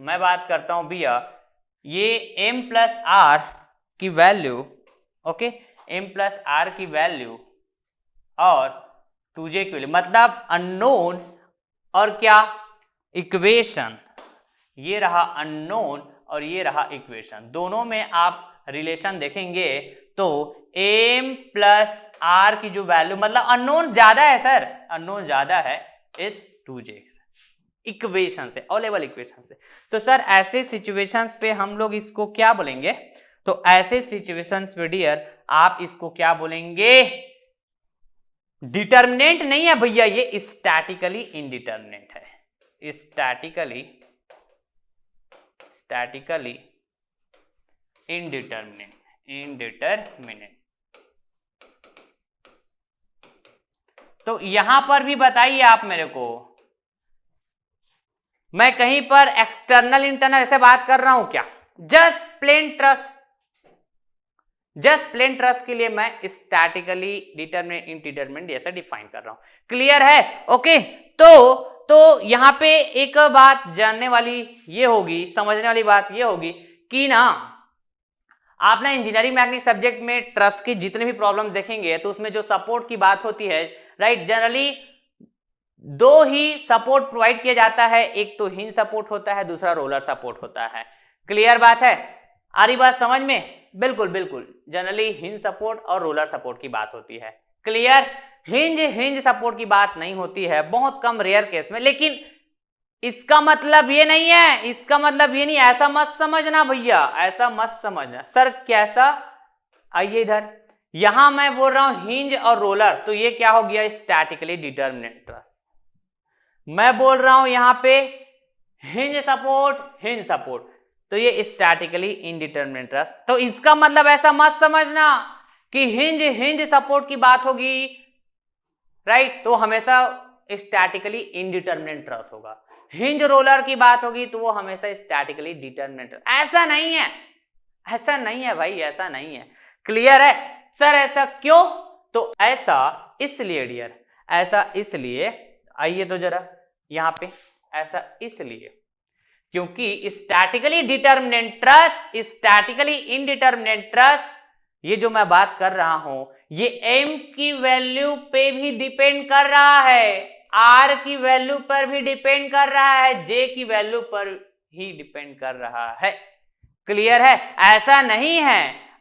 मैं बात करता हूं भैया, ये m प्लस आर की value, okay, m plus r की वैल्यू और 2j की वैल्यू, मतलब अननोन्स और क्या इक्वेशन, ये रहा अननोन और ये रहा इक्वेशन, दोनों में आप रिलेशन देखेंगे तो m प्लस आर की जो वैल्यू, मतलब अननोन ज्यादा है सर, अननोन ज्यादा है इस 2j इक्वेशन से, अवेलेबल इक्वेशन से। तो सर ऐसे सिचुएशंस पे हम लोग इसको क्या बोलेंगे, तो ऐसे सिचुएशंस पे डियर आप इसको क्या बोलेंगे, डिटर्मिनेंट नहीं है भैया, ये स्टैटिकली इनडिटर्मिनेंट है, स्टैटिकली इनडिटर्मिनेंट। तो यहां पर भी बताइए आप मेरे को, मैं कहीं पर एक्सटर्नल इंटरनल ऐसे बात कर रहा हूं क्या? जस्ट प्लेन ट्रस के लिए मैं स्टैटिकली डिटरमिनेंट इनडिटरमिनेंट ऐसा डिफाइन कर रहा हूं, क्लियर है? ओके, तो यहां पे एक बात जानने वाली ये होगी, समझने वाली बात ये होगी कि ना, आप ना इंजीनियरिंग मैकेनिक्स सब्जेक्ट में ट्रस की जितने भी प्रॉब्लम देखेंगे तो उसमें जो सपोर्ट की बात होती है, राइट, जनरली 2 ही सपोर्ट प्रोवाइड किया जाता है, एक तो हिंज सपोर्ट होता है, दूसरा रोलर सपोर्ट होता है, क्लियर बात है? आ रही बात समझ में? बिल्कुल बिल्कुल, जनरली हिंज सपोर्ट और रोलर सपोर्ट की बात होती है, क्लियर? हिंज सपोर्ट की बात नहीं होती है, बहुत कम रेयर केस में, लेकिन इसका मतलब ये नहीं है, इसका मतलब ये नहीं, ऐसा मत समझना भैया, ऐसा मत समझना। सर कैसा? आइए इधर, यहां मैं बोल रहा हूं हिंज और रोलर, तो ये क्या हो गया, स्टैटिकली डिटर्मिनेंट ट्रस। मैं बोल रहा हूं यहां पे हिंज सपोर्ट, तो ये स्टैटिकली इनडिटर्मिनेंट ट्रस। तो इसका मतलब ऐसा मत समझना कि हिंज सपोर्ट की बात होगी, राइट, तो हमेशा स्टैटिकली इनडिटर्मिनेंट ट्रस होगा, हिंज रोलर की बात होगी तो वो हमेशा स्टैटिकली डिटर्मिनेंट। ऐसा नहीं है, ऐसा नहीं है भाई, ऐसा नहीं है, क्लियर है? सर ऐसा क्यों? तो ऐसा इसलिए डियर, ऐसा इसलिए, आइए तो जरा यहां पे, ऐसा इसलिए क्योंकि statically determinant truss, statically indeterminate truss, ये जो मैं बात कर रहा हूं ये m की वैल्यू पे भी डिपेंड कर रहा है, r की वैल्यू पर भी डिपेंड कर रहा है, j की वैल्यू पर ही डिपेंड कर रहा है, क्लियर है?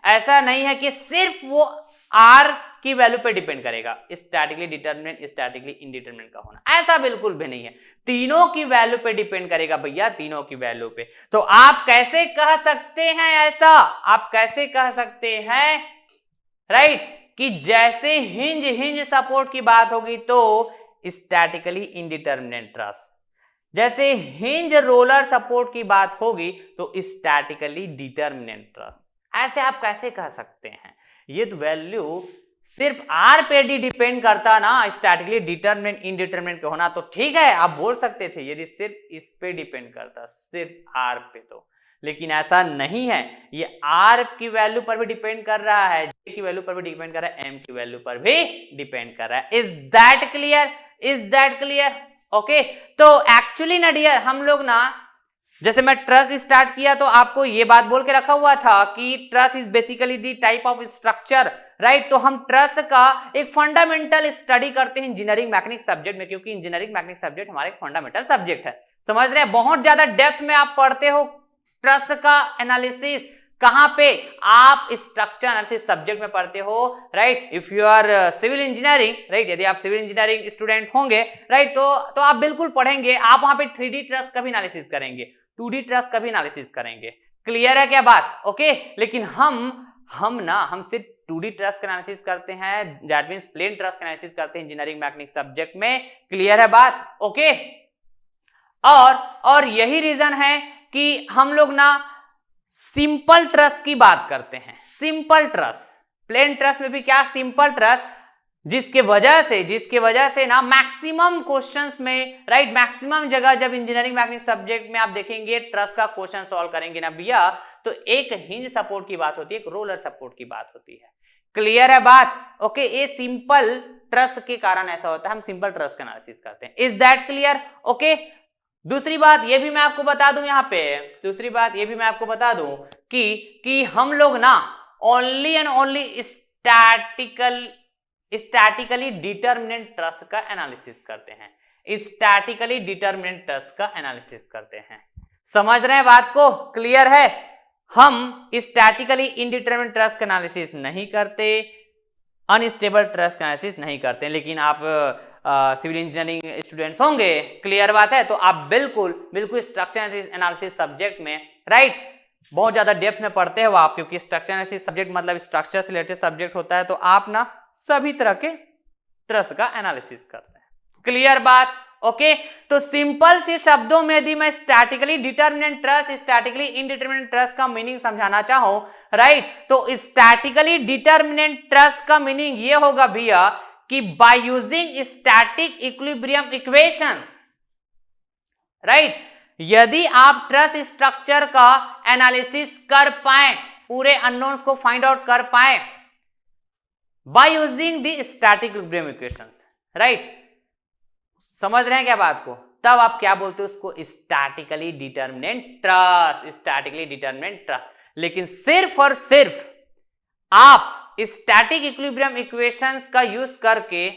ऐसा नहीं है कि सिर्फ वो r की वैल्यू पे डिपेंड करेगा, स्टैटिकली डिटर्मिनेंट स्टैटिकली इनडिटर्मिनेंट का होना, ऐसा बिल्कुल भी नहीं है, तीनों की वैल्यू पे डिपेंड करेगा भैया, तीनों की वैल्यू पे। तो आप कैसे कह सकते हैं ऐसा, आप कैसे कह सकते हैं, राइट, कि जैसे हिंज सपोर्ट की बात होगी तो स्टैटिकली इनडिटर्मिनेंट ट्रस, जैसे हिंज रोलर सपोर्ट की बात होगी तो स्टैटिकली डिटर्मिनेंट ट्रस, ऐसे आप कैसे कह सकते हैं? ये तो वैल्यू सिर्फ आर पे डिपेंड करता ना स्टैटिकली डिटरमिनेंट इनडिटरमिनेंट होना तो ठीक है, आप बोल सकते थे यदि सिर्फ इस पे डिपेंड करता, सिर्फ आर पे, तो लेकिन ऐसा नहीं है, ये आर की वैल्यू पर भी डिपेंड कर रहा है, जे की वैल्यू पर भी डिपेंड कर रहा है, एम की वैल्यू पर भी डिपेंड कर रहा है। Is that clear? Is that clear? Okay, तो एक्चुअली ना डियर, हम लोग ना, जैसे मैं ट्रस स्टार्ट किया तो आपको ये बात बोल के रखा हुआ था कि truss is basically the type of structure, right. तो हम ट्रस का एक फंडामेंटल स्टडी करते हैं इंजीनियरिंग मैकेनिक्स सब्जेक्ट में, क्योंकि इंजीनियरिंग मैकेनिक्स सब्जेक्ट हमारे फंडामेंटल सब्जेक्ट है, समझ रहे हैं। बहुत ज्यादा डेप्थ में आप पढ़ते हो ट्रस का एनालिसिस, कहां पे? आप स्ट्रक्चर एनालिसिस सब्जेक्ट में पढ़ते हो, right. If you are civil engineering, right, यदि आप सिविल इंजीनियरिंग स्टूडेंट होंगे, राइट, तो आप बिल्कुल पढ़ेंगे, आप वहां पे 3D ट्रस का भी एनालिसिस करेंगे, 2D ट्रस का भी एनालिसिस करेंगे। क्लियर है क्या बात? ओके, लेकिन हम सिर्फ 2D ट्रस का एनालिसिस करते हैं, दैट मींस प्लेन ट्रस का एनालिसिस करते हैं इंजीनियरिंग मैकेनिक्स सब्जेक्ट में। क्लियर है बात? ओके, और यही रीजन है कि हम लोग ना सिंपल ट्रस की बात करते हैं, सिंपल ट्रस। प्लेन ट्रस में भी क्या? सिंपल ट्रस, जिसके वजह से ना मैक्सिमम क्वेश्चंस में, राइट, मैक्सिमम जगह जब इंजीनियरिंग मैकेनिक्स सब्जेक्ट में आप देखेंगे ट्रस का क्वेश्चन सॉल्व करेंगे ना भैया, तो एक हिंज सपोर्ट की बात होती है, एक रोलर सपोर्ट की बात होती है। क्लियर है बात? ओके, ये सिंपल ट्रस के कारण ऐसा होता है, हम सिंपल ट्रस का एनालिसिस करते हैं। Is that clear? ओके, दूसरी बात ये भी मैं आपको बता दूं यहां पे, दूसरी बात ये भी मैं आपको बता दूं कि हम लोग ना only and only statically determinant truss का एनालिसिस करते हैं, स्टैटिकली डिटरमिनेंट ट्रस का एनालिसिस करते हैं। समझ रहे हैं बात को? क्लियर है? हम स्टैटिकली इनडिटरमिनेंट ट्रस का एनालिसिस नहीं करते, अनस्टेबल ट्रस का एनालिसिस नहीं करते, लेकिन आप सिविल इंजीनियरिंग स्टूडेंट्स होंगे, क्लियर बात है, तो आप बिल्कुल स्ट्रक्चर एनालिसिस सब्जेक्ट में, राइट, बहुत ज्यादा डेप्थ में पढ़ते हो आप, क्योंकि स्ट्रक्चर एनालिसिस सब्जेक्ट मतलब स्ट्रक्चर से रिलेटेड सब्जेक्ट होता है, तो आप ना सभी तरह के ट्रस का एनालिसिस करते हैं। क्लियर बात? ओके, तो सिंपल से शब्दों में यदि मैं statically determinant truss, statically indeterminant truss का मीनिंग समझाना चाहूं, राइट, तो स्टैटिकली डिटरमिनेंट ट्रस का मीनिंग ये होगा भैया कि by using static equilibrium equations, right, यदि आप ट्रस स्ट्रक्चर का एनालिसिस कर पाए, पूरे अननोन्स को फाइंड आउट कर pi by using the static equilibrium equations, right, समझ रहे हैं क्या बात को? तब आप क्या बोलते हो उसको? Statically determinant truss, statically determinant truss. लेकिन सिर्फ और सिर्फ आप स्टैटिक इक्विलिब्रियम इक्वेशंस का यूज करके,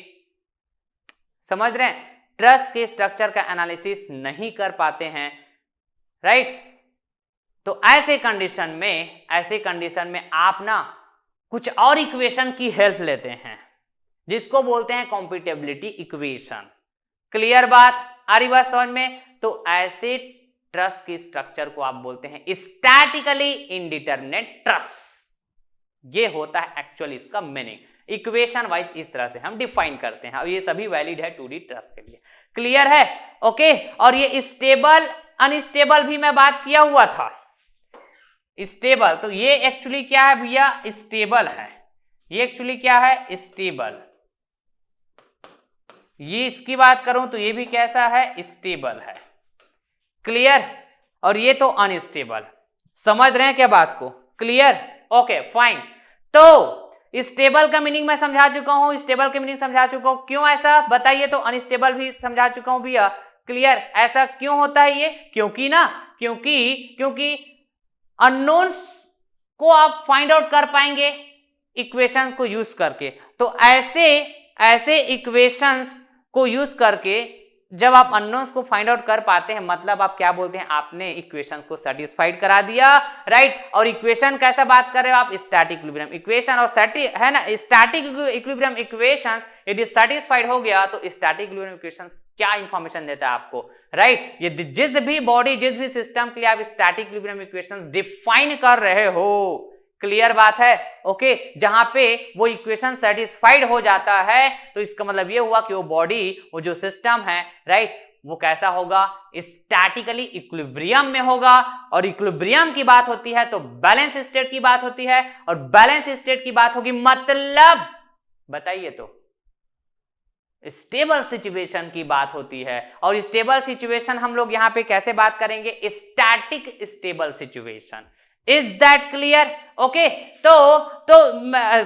समझ रहे हैं, ट्रस के स्ट्रक्चर का एनालिसिस नहीं कर पाते हैं, राइट। तो ऐसे कंडीशन में आप ना कुछ और इक्वेशन की हेल्प लेते हैं, जिसको बोलते हैं कॉम्पिटेबिलिटी इक्वेशन। क्लियर बात? आ रही बात समझ में? तो ऐसे ट्रस के स्ट्रक्चर को आप बोलते हैं स्टैटिकली इनडिटरमिनेट ट्रस। ये होता है एक्चुअली इसका मीनिंग, इक्वेशन वाइज इस तरह से हम डिफाइन करते हैं, और ये सभी वैलिड है 2D ट्रस के लिए। क्लियर है? ओके, और ये स्टेबल अनस्टेबल भी मैं बात किया हुआ था। स्टेबल, तो ये एक्चुअली क्या है भैया? स्टेबल है। ये एक्चुअली क्या है? स्टेबल। ये इसकी बात करूं तो ये भी कैसा है? स्टेबल है। क्लियर? और ये तो अनस्टेबल। समझ रहे हैं क्या बात को? क्लियर? Okay fine. तो स्टेबल का मीनिंग मैं समझा चुका हूं, स्टेबल का मीनिंग समझा चुका हूं। क्यों ऐसा बताइए? तो अनस्टेबल भी समझा चुका हूं भैया। क्लियर? ऐसा क्यों होता है ये? क्योंकि अननोन्स को आप फाइंड आउट कर पाएंगे इक्वेशंस को यूज करके। तो ऐसे इक्वेशंस को यूज करके जब आप अननोन्स को फाइंड आउट कर पाते हैं, मतलब आप क्या बोलते हैं? आपने इक्वेशंस को सेटिस्फाइड करा दिया, राइट। और इक्वेशन कैसा बात कर रहे हो आप? Static equilibrium equation. और है ना, स्टैटिक इक्विलिब्रियम इक्वेशंस यदि सेटिस्फाइड हो गया तो स्टैटिक इक्विलिब्रियम इक्वेशंस क्या इंफॉर्मेशन देता है आपको, राइट। ये जिस भी बॉडी, जिस भी सिस्टम के लिए आप स्टैटिक इक्विलिब्रियम इक्वेशंस डिफाइन कर रहे हो, क्लियर बात है? ओके, जहां पे वो इक्वेशन सेटिस्फाइड हो जाता है तो इसका मतलब ये हुआ कि वो बॉडी, वो जो सिस्टम है, राइट, वो कैसा होगा? स्टैटिकली इक्विलिब्रियम में होगा। और इक्विलिब्रियम की बात होती है तो बैलेंस स्टेट की बात होती है, और बैलेंस स्टेट की बात होगी मतलब बताइए तो। स्टेबल सिचुएशन की बात होती है, और स्टेबल सिचुएशन हम लोग यहां पे कैसे बात करेंगे, static stable situation. Is that clear? Okay, तो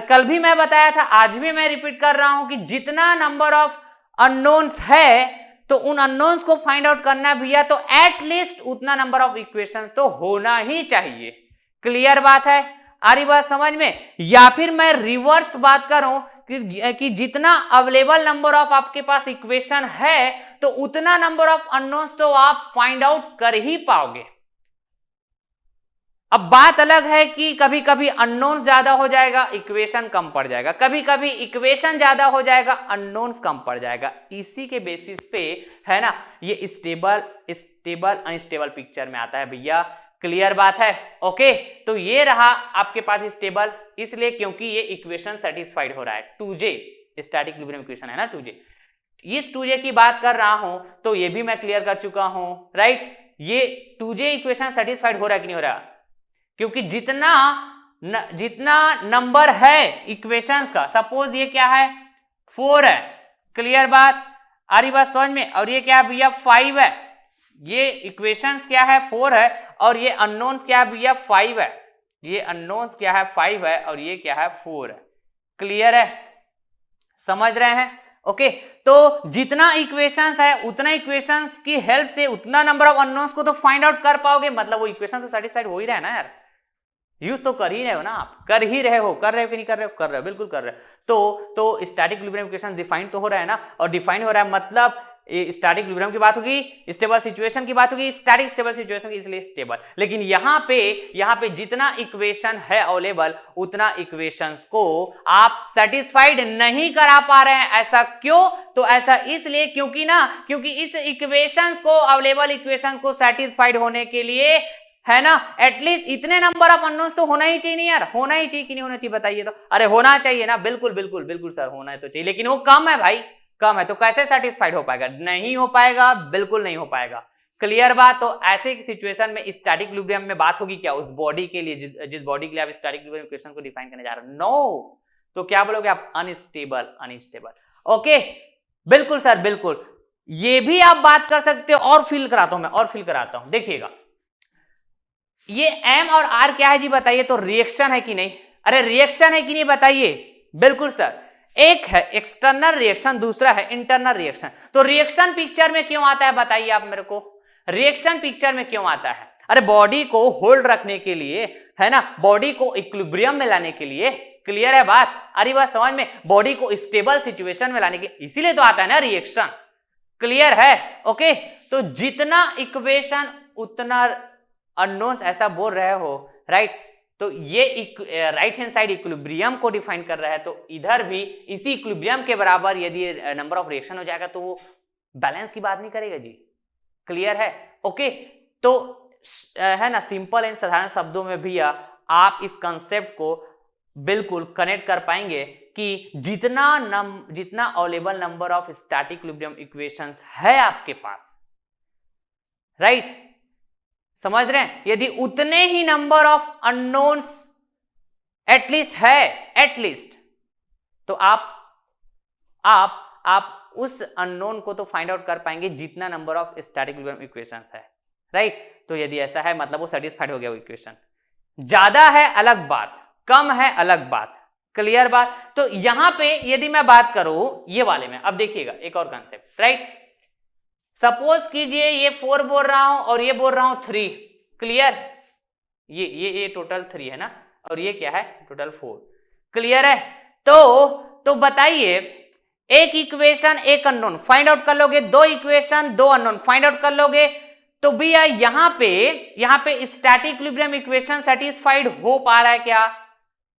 कल भी मैं बताया था, आज भी मैं रिपीट कर रहा हूं कि जितना नंबर ऑफ अननोन्स है तो उन अननोन्स को फाइंड आउट करना भैया, तो एटलीस्ट उतना नंबर ऑफ इक्वेशंस तो होना ही चाहिए। क्लियर बात है? आ रही बात समझ में? या फिर मैं रिवर्स बात करूं कि जितना अवेलेबल नंबर ऑफ आपके पास इक्वेशन है तो उतना नंबर ऑफ अननोन्स तो आप फाइंड आउट कर ही पाओगे। अब बात अलग है कि कभी कभी अननोन्स ज्यादा हो जाएगा, इक्वेशन कम पड़ जाएगा, कभी कभी इक्वेशन ज्यादा हो जाएगा, अननोन्स कम पड़ जाएगा। इसी के बेसिस पे है ना ये स्टेबल अनस्टेबल पिक्चर में आता है भैया। क्लियर बात है? ओके, तो ये रहा आपके पास स्टेबल, इसलिए क्योंकि ये इक्वेशन सेटिस्फाइड हो रहा है। 2J स्टैटिक इक्विलिब्रियम इक्वेशन है ना 2J। इस 2J की बात कर रहा हूं तो ये भी मैं क्लियर कर चुका हूं, राइट। ये 2J इक्वेशन सेटिस्फाइड हो रहा है कि नहीं हो रहा? क्योंकि जितना नंबर है इक्वेशंस का, सपोज ये क्या है 4 है। क्लियर बात? आ रही बात समझ में? और ये क्या है भैया 5 है। ये इक्वेशंस क्या है 4 है, और ये अननोन्स क्या है भैया 5 है। ये अननोन्स क्या है 5 है, और ये क्या है 4 है। क्लियर है? समझ रहे हैं? ओके, तो जितना इक्वेशंस है उतना इक्वेशंस की हेल्प से उतना नंबर ऑफ अननोन्स को तो फाइंड आउट कर पाओगे। मतलब वो इक्वेशन से सेटिस्फाइड हो ही रहा है ना यार, यूज तो कर ही रहे हो ना आप, कर ही रहे हो, कर रहे हो कि नहीं कर रहे हो? कर रहे हो, बिल्कुल कर रहे हो। तो स्टैटिक इक्विलिब्रियम इक्वेशन डिफाइन तो हो रहा है ना, और डिफाइन हो रहा है मतलब स्टैटिक इक्विलिब्रियम की बात होगी, स्टेबल सिचुएशन की बात होगी, स्टैटिक स्टेबल सिचुएशन की, इसलिए स्टेबल। लेकिन यहाँ पे जितना इक्वेशन है अवेलेबल उतना इक्वेशंस को आप सेटिस्फाइड नहीं करा पा रहे हैं। ऐसा क्यों? तो ऐसा इसलिए क्योंकि इस इक्वेशंस को, अवेलेबल इक्वेशंस को सेटिस्फाइड होने के लिए है ना एटलीस्ट इतने नंबर ऑफ अननोन्स तो होना ही चाहिए। नहीं यार, होना ही चाहिए कि नहीं होना चाहिए बताइए तो? अरे होना चाहिए ना, बिल्कुल बिल्कुल बिल्कुल सर, होना है तो चाहिए, लेकिन वो कम है भाई, कम है। तो कैसे सेटिस्फाइड हो पाएगा? नहीं हो पाएगा, बिल्कुल नहीं हो पाएगा। क्लियर बात? तो ऐसे सिचुएशन में स्टैटिक इक्विलिब्रियम में बात होगी क्या, उस बॉडी के लिए जिस बॉडी के लिए आप स्टैटिक इक्विलिब्रियम इक्वेशन को डिफाइन करने जा रहे हो। नो, तो क्या बोलोगे आप? अनस्टेबल। ओके, बिल्कुल सर, बिल्कुल। ये भी आप बात कर सकते हो, और फील कराता हूं मैं, और फील कराता हूं। देखिएगा ये M और R क्या है जी बताइए तो? रिएक्शन है कि नहीं? अरे रिएक्शन है कि नहीं बताइए? बिल्कुल सर। एक है एक्सटर्नल रिएक्शन, दूसरा है इंटरनल रिएक्शन। तो रिएक्शन पिक्चर में क्यों आता है बताइए आप मेरे को? रिएक्शन पिक्चर में क्यों आता है? अरे बॉडी को होल्ड रखने के लिए, है ना, बॉडी को इक्विलिब्रियम में लाने के लिए। क्लियर है बात? अरे बात समझ में? बॉडी को स्टेबल सिचुएशन में लाने के लिए, इसीलिए तो आता है ना रिएक्शन। क्लियर है? ओके, तो जितना इक्वेशन उतना अननोन्स, ऐसा बोल रहे हो, राइट। तो ये राइट हैंड साइड इक्विलिब्रियम को डिफाइन कर रहा है, तो इधर भी इसी इक्विलिब्रियम के बराबर यदि नंबर ऑफ रिएक्शन हो जाएगा तो वो बैलेंस की बात नहीं करेगा जी। क्लियर है? ओके, तो है ना, सिंपल एंड साधारण शब्दों में भी आप इस कंसेप्ट को बिल्कुल कनेक्ट कर पाएंगे कि जितना available number of static equilibrium equations है आपके पास, राइट, समझ रहे हैं, यदि उतने ही नंबर ऑफ अननोन्स एटलीस्ट है, एटलीस्ट, तो आप उस अननोन को तो फाइंड आउट कर पाएंगे जितना number of static equilibrium equations है, राइट। तो यदि ऐसा है मतलब वो सेटिस्फाइड हो गया वो इक्वेशन। ज्यादा है अलग बात, कम है अलग बात। क्लियर बात? तो यहां पे यदि मैं बात करूं ये वाले में, अब देखिएगा एक और कंसेप्ट, राइट। सपोज कीजिए ये 4 बोल रहा हूं और ये बोल रहा हूं 3। क्लियर? ये टोटल 3 है ना, और ये क्या है टोटल 4। क्लियर है? तो बताइए, एक इक्वेशन एक अननोन फाइंड आउट कर लोगे, 2 इक्वेशन 2 अननोन फाइंड आउट कर लोगे, तो भैया यहां पे स्टैटिक इक्विलिब्रियम इक्वेशन सेटिस्फाइड हो पा रहा है क्या?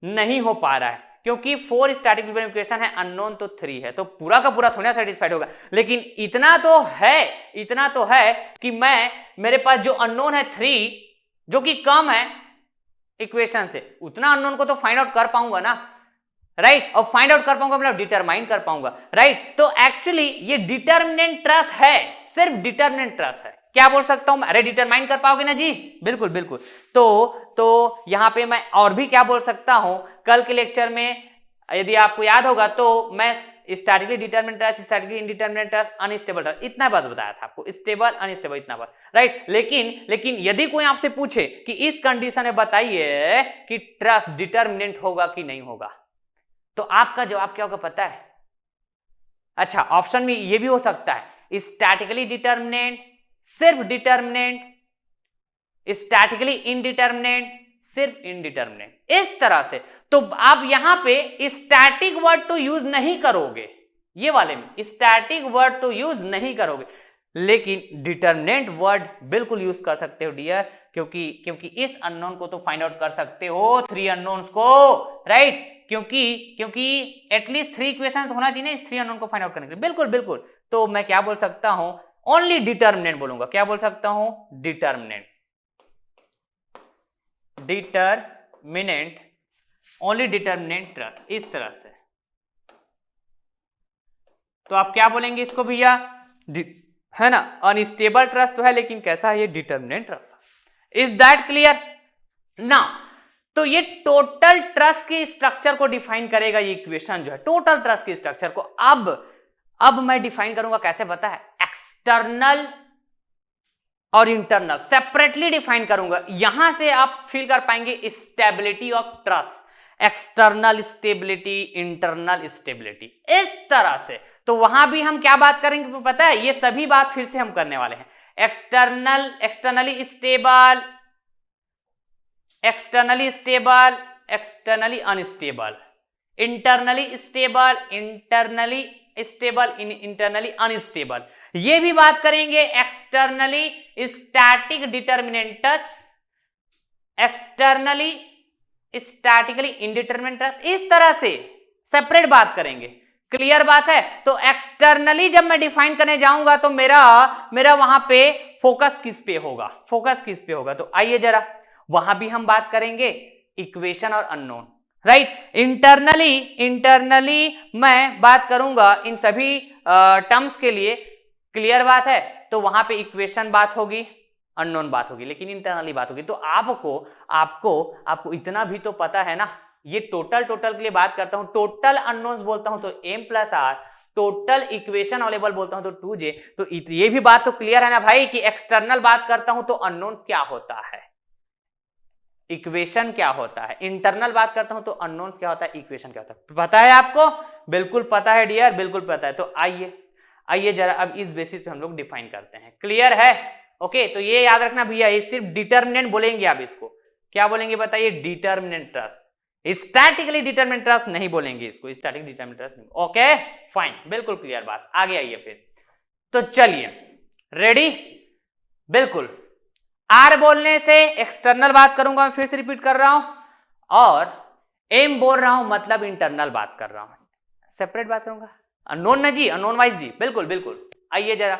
नहीं हो पा रहा है, क्योंकि 4 स्टैटिक इक्विलिब्रियम इक्वेशन है, अननोन तो 3 है, तो पूरा का पूरा थोड़ा सेटिस्फाइड होगा। लेकिन इतना तो है कि मेरे पास जो अननोन है 3, जो कि कम है इक्वेशन से, उतना अननोन को तो फाइंड आउट कर पाऊंगा ना, राइट। और फाइंड आउट कर पाऊंगा मतलब डिटरमाइन कर पाऊंगा, राइट। तो एक्चुअली ये डिटर्मिनेंट ट्रस है, सिर्फ डिटर्मिनेंट ट्रस है। क्या बोल सकता हूं? अरे डिटरमाइन कर पाओगे ना जी? बिल्कुल बिल्कुल। तो यहां पे मैं और भी क्या बोल सकता हूं, कल के लेक्चर में यदि आपको याद होगा तो मैं statically determinate trust, statically indeterminate trust, unstable trust इतना बात बताया था आपको, स्टेबल अनस्टेबल इतना बात, राइट। लेकिन यदि कोई आपसे पूछे कि इस कंडीशन में बताइए कि ट्रस्ट डिटरमिनेंट होगा कि नहीं होगा, तो आपका जवाब क्या होगा पता है? अच्छा, ऑप्शन में ये भी हो सकता है स्टैटिकली डिटरमिनेंट, सिर्फ डिटरमिनेंट, स्टैटिकली इनडिटरमिनेंट, सिर्फ इनडिटरमिनेंट, इस तरह से। तो आप यहां पे स्टैटिक वर्ड तो यूज नहीं करोगे, ये वाले में स्टैटिक वर्ड तो यूज नहीं करोगे, लेकिन डिटरमिनेंट वर्ड बिल्कुल यूज कर सकते हो डियर, क्योंकि इस अननोन को तो फाइंड आउट कर सकते हो, 3 अननोन्स को, राइट। क्योंकि एटलीस्ट 3 इक्वेशन होना चाहिए ना इस 3 अननोन को फाइंड आउट करने के लिए। बिल्कुल बिल्कुल। तो मैं क्या बोल सकता हूं? ओनली डिटरमिनेंट बोलूंगा। क्या बोल सकता हूं? Determinant, determinant, only determinant trust, इस तरह से। तो आप क्या बोलेंगे इसको भैया? है ना, अनस्टेबल ट्रस्ट तो है, लेकिन कैसा है ये? Determinant trust. Is that clear? ना, तो ये टोटल ट्रस्ट के स्ट्रक्चर को डिफाइन करेगा ये इक्वेशन जो है, टोटल ट्रस्ट के स्ट्रक्चर को। अब मैं डिफाइन करूंगा कैसे पता है? एक्सटर्नल और इंटरनल सेपरेटली डिफाइन करूंगा। यहां से आप फील कर पाएंगे stability of trust, external stability, internal stability, इस तरह से। तो वहां भी हम क्या बात करेंगे पता है? ये सभी बात फिर से हम करने वाले हैं। Externally stable, externally stable, externally unstable, internally stable, internally stable, internally unstable, ये भी बात करेंगे। एक्सटर्नली स्टैटिक डिटरमिनेंटस, एक्सटर्नली स्टैटिकली इंडिटरमिनेंटस, इस तरह से सेपरेट बात करेंगे। क्लियर बात है? तो एक्सटर्नली जब मैं डिफाइन करने जाऊंगा तो मेरा वहां पे फोकस किस पे होगा? फोकस किस पे होगा? तो आइए जरा वहां भी हम बात करेंगे इक्वेशन और अननोन, राइट। इंटरनली मैं बात करूंगा इन सभी टर्म्स के लिए। क्लियर बात है? तो वहां पे इक्वेशन बात होगी, अननोन बात होगी, लेकिन इंटरनली बात होगी। तो आपको इतना भी तो पता है ना, ये टोटल के लिए बात करता हूं, टोटल अननोन्स बोलता हूं तो m+r, टोटल इक्वेशन अवेलेबल बोलता हूं तो 2j। तो ये भी बात तो क्लियर है ना भाई कि एक्सटर्नल बात करता हूं तो अननोन्स क्या होता है, इक्वेशन क्या होता है, इंटरनल बात करता हूं तो अननोन्स क्या होता है, इक्वेशन क्या होता है। पता है आपको? बिल्कुल पता है डियर, बिल्कुल पता है। तो आइए जरा अब इस बेसिस पे हम लोग डिफाइन करते हैं। क्लियर है? ओके, तो ये याद रखना भैया, ये सिर्फ डिटरमिनेंट बोलेंगे आप इसको। क्या बोलेंगे बताइए? Determinant trust, statically determinant trust नहीं बोलेंगे इसको, स्टैटिक डिटरमिनेंट ट्रस्ट नहीं। ओके फाइन, बिल्कुल क्लियर बात। आगे आइए फिर। तो चलिए, रेडी? बिल्कुल। आर बोलने से एक्सटर्नल बात करूंगा, मैं फिर से रिपीट कर रहा हूं, और एम बोल रहा हूं मतलब इंटरनल बात कर रहा हूं, सेपरेट बात करूंगा। अननोन ना जी, अननोन वाइज जी, बिल्कुल बिल्कुल। आइए जरा,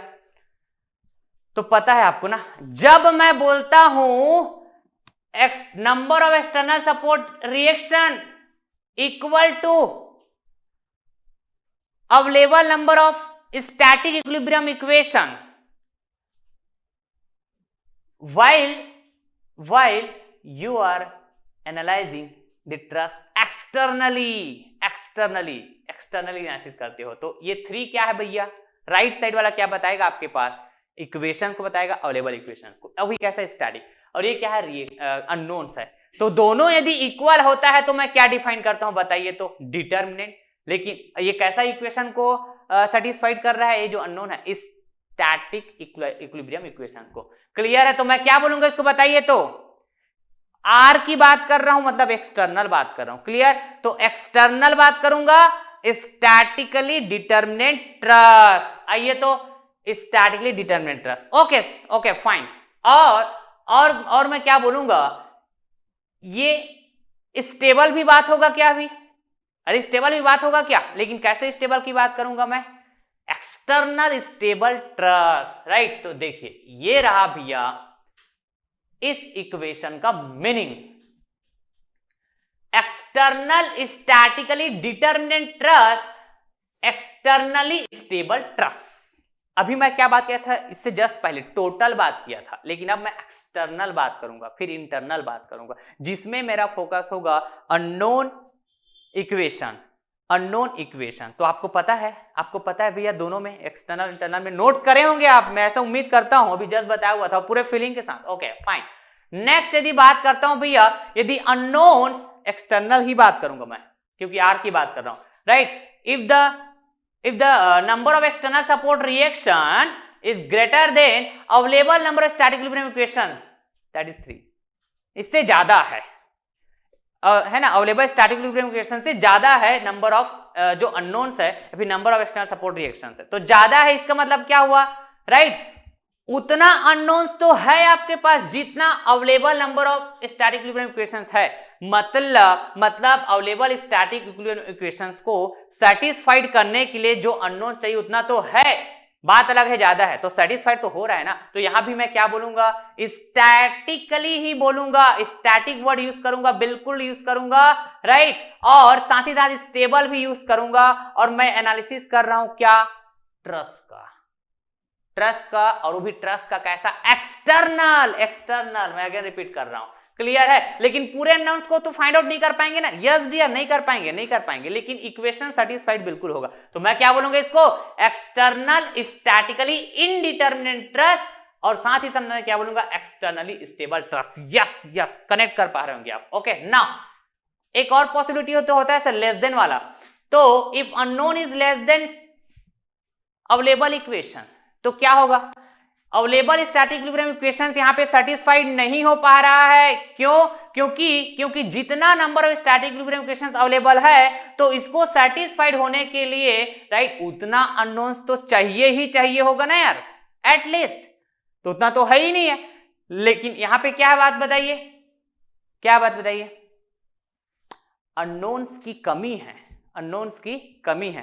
तो पता है आपको ना, जब मैं बोलता हूं number of external support reaction equal to available number of static equilibrium equation, while you are analyzing the trust externally analysis करते हो, तो ये 3 क्या है भैया? राइट साइड वाला क्या बताएगा आपके पास? इक्वेशंस को बताएगा, अवेलेबल इक्वेशंस को। अभी कैसा है? स्टैटिक। और ये क्या है? अननोन्स है। तो दोनों यदि इक्वल होता है तो मैं क्या डिफाइन करता हूं बताइए? तो डिटरमिनेंट। लेकिन ये कैसा इक्वेशन को सेटिस्फाइड कर रहा है? ये जो अननोन है, इस स्टैटिक इक्विलिब्रियम इक्वेशंस को। क्लियर है? तो मैं क्या बोलूंगा इसको बताइए? तो आर की बात कर रहा हूं मतलब एक्सटर्नल बात कर रहा हूं। क्लियर? तो एक्सटर्नल बात करूंगा स्टैटिकली डिटरमिनेंट ट्रस्ट। आइए तो statically determinant trust. Okay fine. और मैं क्या बोलूंगा? ये स्टेबल भी बात होगा क्या? अभी अरे स्टेबल भी बात होगा क्या? लेकिन कैसे स्टेबल की बात करूंगा मैं? External stable trust, right. तो देखिए, ये रहा भैया इस इक्वेशन का meaning. External statically determinant trust, externally stable trust. अभी मैं क्या बात किया था? इससे जस्ट पहले टोटल बात किया था, लेकिन अब मैं एक्सटर्नल बात करूंगा, फिर इंटरनल बात करूंगा, जिसमें मेरा फोकस होगा अननोन इक्वेशन, अननोन इक्वेशन। तो आपको पता है भैया, दोनों में एक्सटर्नल इंटरनल में नोट करे होंगे आप, मैं ऐसा उम्मीद करता हूं, अभी जस्ट बताया हुआ था पूरे फीलिंग के साथ। Okay fine. नेक्स्ट यदि बात करता हूं भैया, यदि अननोन्स, एक्सटर्नल ही बात करूंगा मैं क्योंकि आर की बात कर रहा हूं, right. If the number of external support reaction is greater than available number of static equilibrium equations, that is 3, इससे ज्यादा है ना, अवेलेबल स्टैटिक इक्विलिब्रियम इक्वेशन से ज्यादा है नंबर ऑफ जो अननोन्स है या फिर number of external support reactions है, तो ज्यादा है, इसका मतलब क्या हुआ, राइट, उतना अननोन्स तो है आपके पास जितना available number of static equilibrium equations है। मतलब अवेलेबल स्टैटिक इक्विलिब्रियम इक्वेशंस को सेटिस्फाइड करने के लिए जो अननोन्स चाहिए उतना तो है, बात अलग है ज्यादा है, तो सेटिस्फाइड तो हो रहा है ना। तो यहां भी मैं क्या बोलूंगा, स्टैटिकली ही बोलूंगा, स्टैटिक वर्ड यूज करूंगा, बिल्कुल यूज करूंगा, राइट, और साथ ही साथ स्टेबल भी यूज करूंगा। और मैं एनालिसिस कर रहा हूं क्या, ट्रस का, और वो भी ट्रस का कैसा, एक्सटर्नल, मैं अगेन रिपीट कर रहा हूं, क्लियर है। लेकिन पूरे अननोन्स को तो फाइंड आउट नहीं कर पाएंगे ना, यस डियर, नहीं कर पाएंगे, लेकिन इक्वेशन सेटिस्फाइड बिल्कुल होगा। तो मैं क्या बोलूंगा इसको, एक्सटर्नल स्टैटिकली इनडिटरमिनेट ट्रस, और साथ ही साथ मैं क्या बोलूंगा, externally stable truss. Yes, connect कर पा रहे होंगे आप। ओके नाउ एक और पॉसिबिलिटी होता है सर, लेस देन वाला। तो if unknown is less than available equation, तो क्या होगा, अवेलेबल स्टैटिक इक्विलिब्रियम इक्वेशंस यहां पे सेटिस्फाइड नहीं हो पा रहा है। क्योंकि जितना number of static equilibrium equations available है, तो इसको सेटिस्फाइड होने के लिए, राइट, उतना अननोन्स तो चाहिए होगा ना यार, एटलीस्ट, तो उतना तो है ही नहीं है। लेकिन यहां पे क्या बात बताइए, अननोन्स की कमी है,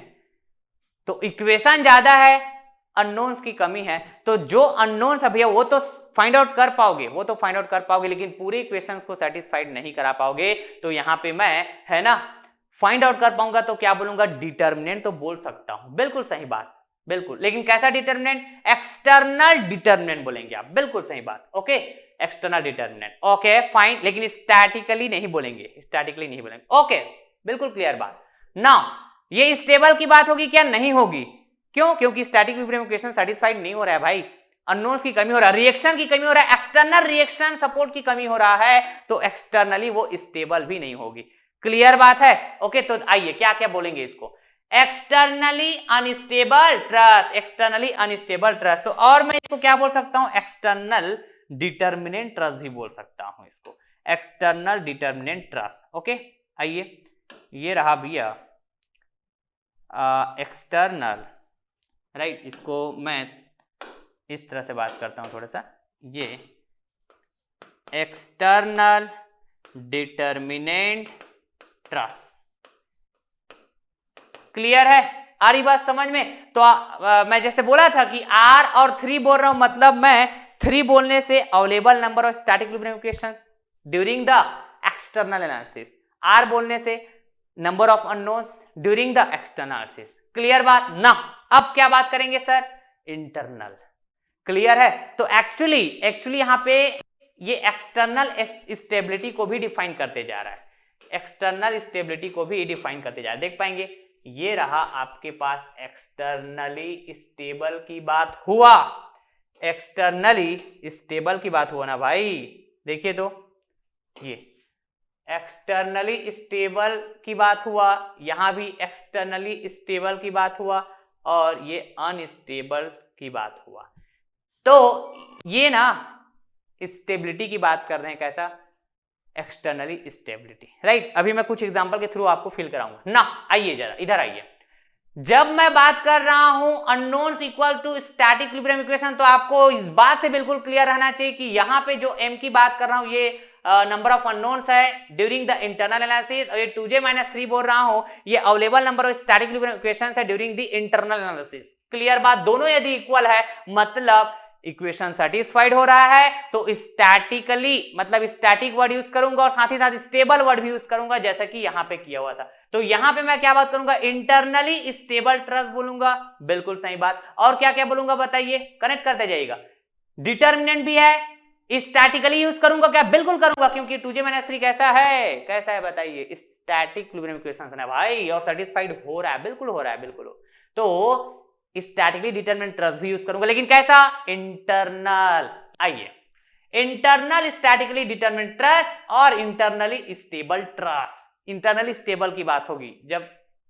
तो इक्वेशन ज्यादा है, अननोन्स की कमी है, तो जो अननोन्स है भैया वो तो फाइंड आउट कर पाओगे, लेकिन पूरे इक्वेशंस को सेटिस्फाइड नहीं करा पाओगे। तो यहां पे मैं, है ना, फाइंड आउट कर पाऊंगा तो क्या बोलूंगा, डिटर्मिनेंट तो बोल सकता हूं, बिल्कुल सही बात, बिल्कुल। लेकिन कैसा डिटर्मिनेंट, एक्सटर्नल डिटर्मिनेंट बोलेंगे आप, बिल्कुल सही बात। Okay, external determinant, okay fine, लेकिन स्टैटिकली नहीं बोलेंगे, ओके, बिल्कुल क्लियर बात। नाउ ये स्टेबल की बात होगी क्या, नहीं होगी, क्योंकि स्टैटिक इक्विलिब्रियम इक्वेशन सेटिस्फाइड नहीं हो रहा है भाई, अननोन्स की कमी हो रहा है, रिएक्शन की कमी हो रहा है, एक्सटर्नल रिएक्शन सपोर्ट की कमी हो रहा है, तो एक्सटर्नली वो स्टेबल भी नहीं होगी। क्लियर बात है। ओके, तो आइए क्या क्या बोलेंगे इसको, एक्सटर्नली अनस्टेबल ट्रस, तो और मैं इसको क्या बोल सकता हूं, एक्सटर्नल डिटर्मिनेंट ट्रस भी बोल सकता हूं इसको, एक्सटर्नल डिटर्मिनेंट ट्रस। ओके आइए, ये रहा भैया एक्सटर्नल, राइट, इसको मैं इस तरह से बात करता हूं थोड़ा सा, ये एक्सटर्नल डिटर्मिनेंट ट्रस, क्लियर है, आ रही बात समझ में। तो मैं जैसे बोला था कि R और 3 बोल रहा हूं, मतलब मैं 3 बोलने से available number of static equilibrium equations during the external analysis, R बोलने से number of unknowns during the external analysis, clear बात ना। अब क्या बात करेंगे सर, इंटरनल, क्लियर है। तो एक्चुअली यहां पे ये एक्सटर्नल स्टेबिलिटी को भी डिफाइन करते जा रहा है, देख पाएंगे, ये रहा आपके पास एक्सटर्नली स्टेबल की बात हुआ, ना भाई, देखिए तो ये एक्सटर्नली स्टेबल की बात हुआ, यहां भी एक्सटर्नली स्टेबल की बात हुआ, और ये अनस्टेबल की बात हुआ। तो ये ना स्टेबिलिटी की बात कर रहे हैं, कैसा, एक्सटर्नली स्टेबिलिटी, राइट। अभी मैं कुछ एग्जांपल के थ्रू आपको फील कराऊंगा ना। आइए जरा इधर आइए, जब मैं बात कर रहा हूं unknowns equal to static equilibrium equation, तो आपको इस बात से बिल्कुल क्लियर रहना चाहिए कि यहां पे जो m की बात कर रहा हूं, ये नंबर ऑफ अननोन्स है ड्यूरिंग द इंटरनल एनालिसिस, और ये 2j-3 बोल रहा हूं, ये available number of static equilibrium equations है during the internal analysis, clear बात। दोनों यदि इक्वल है, मतलब इक्वेशन सेटिस्फाइड हो रहा है, तो स्टैटिकली, मतलब स्टैटिक वर्ड यूज करूंगा, और साथ ही साथ स्टेबल वर्ड भी यूज करूंगा, जैसा कि यहां पे किया हुआ था। तो यहां पे मैं क्या बात करूंगा, इंटरनली स्टेबल ट्रस बोलूंगा, बिल्कुल सही बात। और क्या क्या बोलूंगा बताइए, कनेक्ट करते जाइएगा, डिटर्मिनेंट भी है, स्टैटिकली यूज करूंगा क्या? बिल्कुल करूंगा, क्योंकि 2j-3 कैसा है बताइए? स्टैटिक इक्विलिब्रियम इक्वेशन है भाई, और सेटिस्फाइड हो रहा है, बिल्कुल हो रहा है, बिल्कुल। तो स्टैटिकली डिटरमिनेंट ट्रस भी यूज करूंगा, लेकिन कैसा? इंटरनल। आइए, इंटरनल स्टैटिकली डिटरमिनेंट ट्रस और internally stable truss. Internally stable की बात होगी जब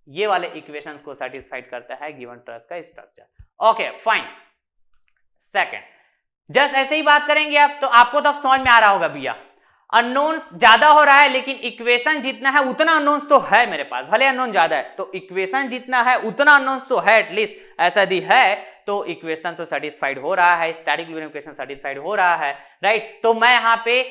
ये वाले इक्वेशंस को सेटिस्फाइड करता है गिवन ट्रस का structure. Okay fine. Second, just ऐसे ही बात करेंगे आप, तो आपको तो अब समझ में आ रहा होगा भैया, अननोन्स ज्यादा हो रहा है लेकिन इक्वेशन जितना है उतना अननोन्स तो है मेरे पास, भले अननोन ज्यादा है तो इक्वेशन जितना है उतना अननोन्स तो है, एटलीस्ट ऐसा यदि है तो इक्वेशन तो सेटिस्फाइड हो रहा है, स्टैटिक इक्विलिब्रियम इक्वेशन सेटिस्फाइड हो रहा है, राइट। तो मैं यहां पे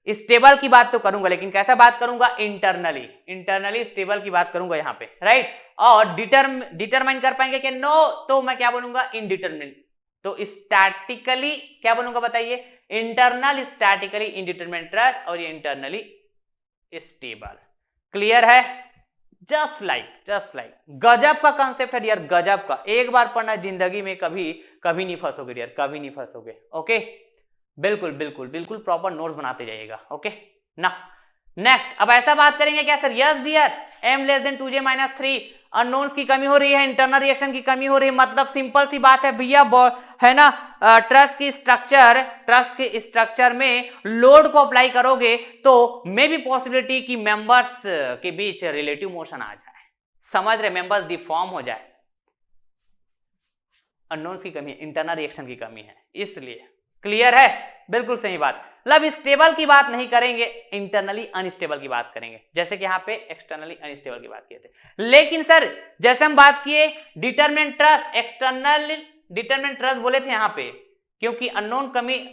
स्टेबल की बात तो करूंगा, लेकिन कैसा बात करूंगा? इंटरनली स्टेबल की बात करूंगा यहां पे, राइट। और डिटरमाइन कर पाएंगे कि नो, तो मैं क्या बोलूंगा? इनडिटरमिनेट। तो स्टैटिकली क्या बोलूंगा बताइए? इंटरनल स्टैटिकली इंडिटरमिनेट ट्रस, और ये इंटरनली स्टेबल। क्लियर है? जस्ट लाइक गजब का कंसेप्ट है डियर, गजब का। एक बार पढ़ना, जिंदगी में कभी नहीं फंसोगे डियर, कभी नहीं फंसोगे। ओके, बिल्कुल प्रॉपर नोट्स बनाते जाइएगा। ओके ना, नेक्स्ट। अब ऐसा बात करेंगे क्या sir? Yes dear, m less than 2j-3 unknowns की कमी हो रही है, इंटरनल रिएक्शन की कमी हो रही है, मतलब सिंपल सी बात है भैया, है ना, ट्रस के स्ट्रक्चर में लोड को अप्लाई करोगे तो मे भी पॉसिबिलिटी कि मेंबर्स के बीच रिलेटिव मोशन आ जाए, समझ रहे? मेंबर्स डिफॉर्म हो जाए, अननोन्स की कमी है, इंटरनल रिएक्शन की कमी है, इसलिए। क्लियर है? बिल्कुल सही बात। मतलब स्टेबल की बात नहीं करेंगे, इंटरनली अनस्टेबल की बात करेंगे, जैसे कि यहां पे एक्सटर्नली अनस्टेबल की बात किए थे। लेकिन सर जैसे हम बात किए determinant truss, external determinant truss बोले थे यहां पे, क्योंकि अननोन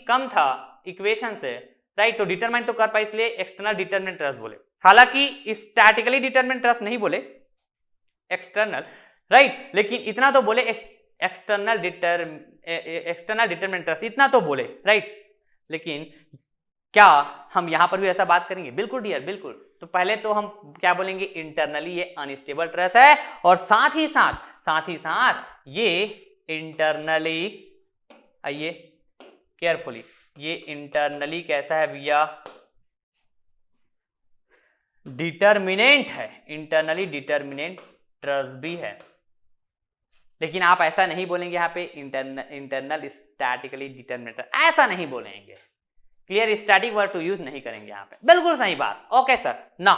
कम था इक्वेशन से, राइट। तो डिटरमाइन तो कर पाए, इसलिए एक्सटर्नल डिटरमिनेंट ट्रस बोले। हालांकि स्टैटिकली डिटरमिनेंट ट्रस नहीं बोले, एक्सटर्नल, राइट। लेकिन इतना तो बोले एक्सटर्नल डिटरमिनेंट ट्रस, इतना तो बोले, राइट। लेकिन क्या हम यहां पर भी ऐसा बात करेंगे? बिल्कुल डियर, बिल्कुल। तो पहले तो हम क्या बोलेंगे? इंटरनली ये अनस्टेबल ट्रस है, और साथ ही साथ ये इंटरनली, आइए केयरफुली, ये इंटरनली कैसा है भैया? डिटरमिनेंट है, इंटरनली डिटरमिनेंट ट्रस भी है। लेकिन आप ऐसा नहीं बोलेंगे यहां पे इंटरनल स्टैटिकली डिटरमिनेट, ऐसा नहीं बोलेंगे। Clear? Static word to use नहीं करेंगे यहां पे, बिल्कुल सही बात। ओके सर ना,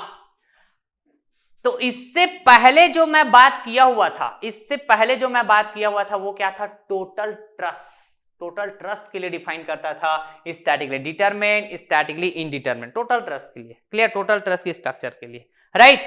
तो इससे पहले जो मैं बात किया हुआ था वो क्या था? टोटल ट्रस के लिए डिफाइन करता था, statically determinant, statically indeterminant, total truss के लिए। क्लियर? टोटल ट्रस के स्ट्रक्चर के लिए, राइट।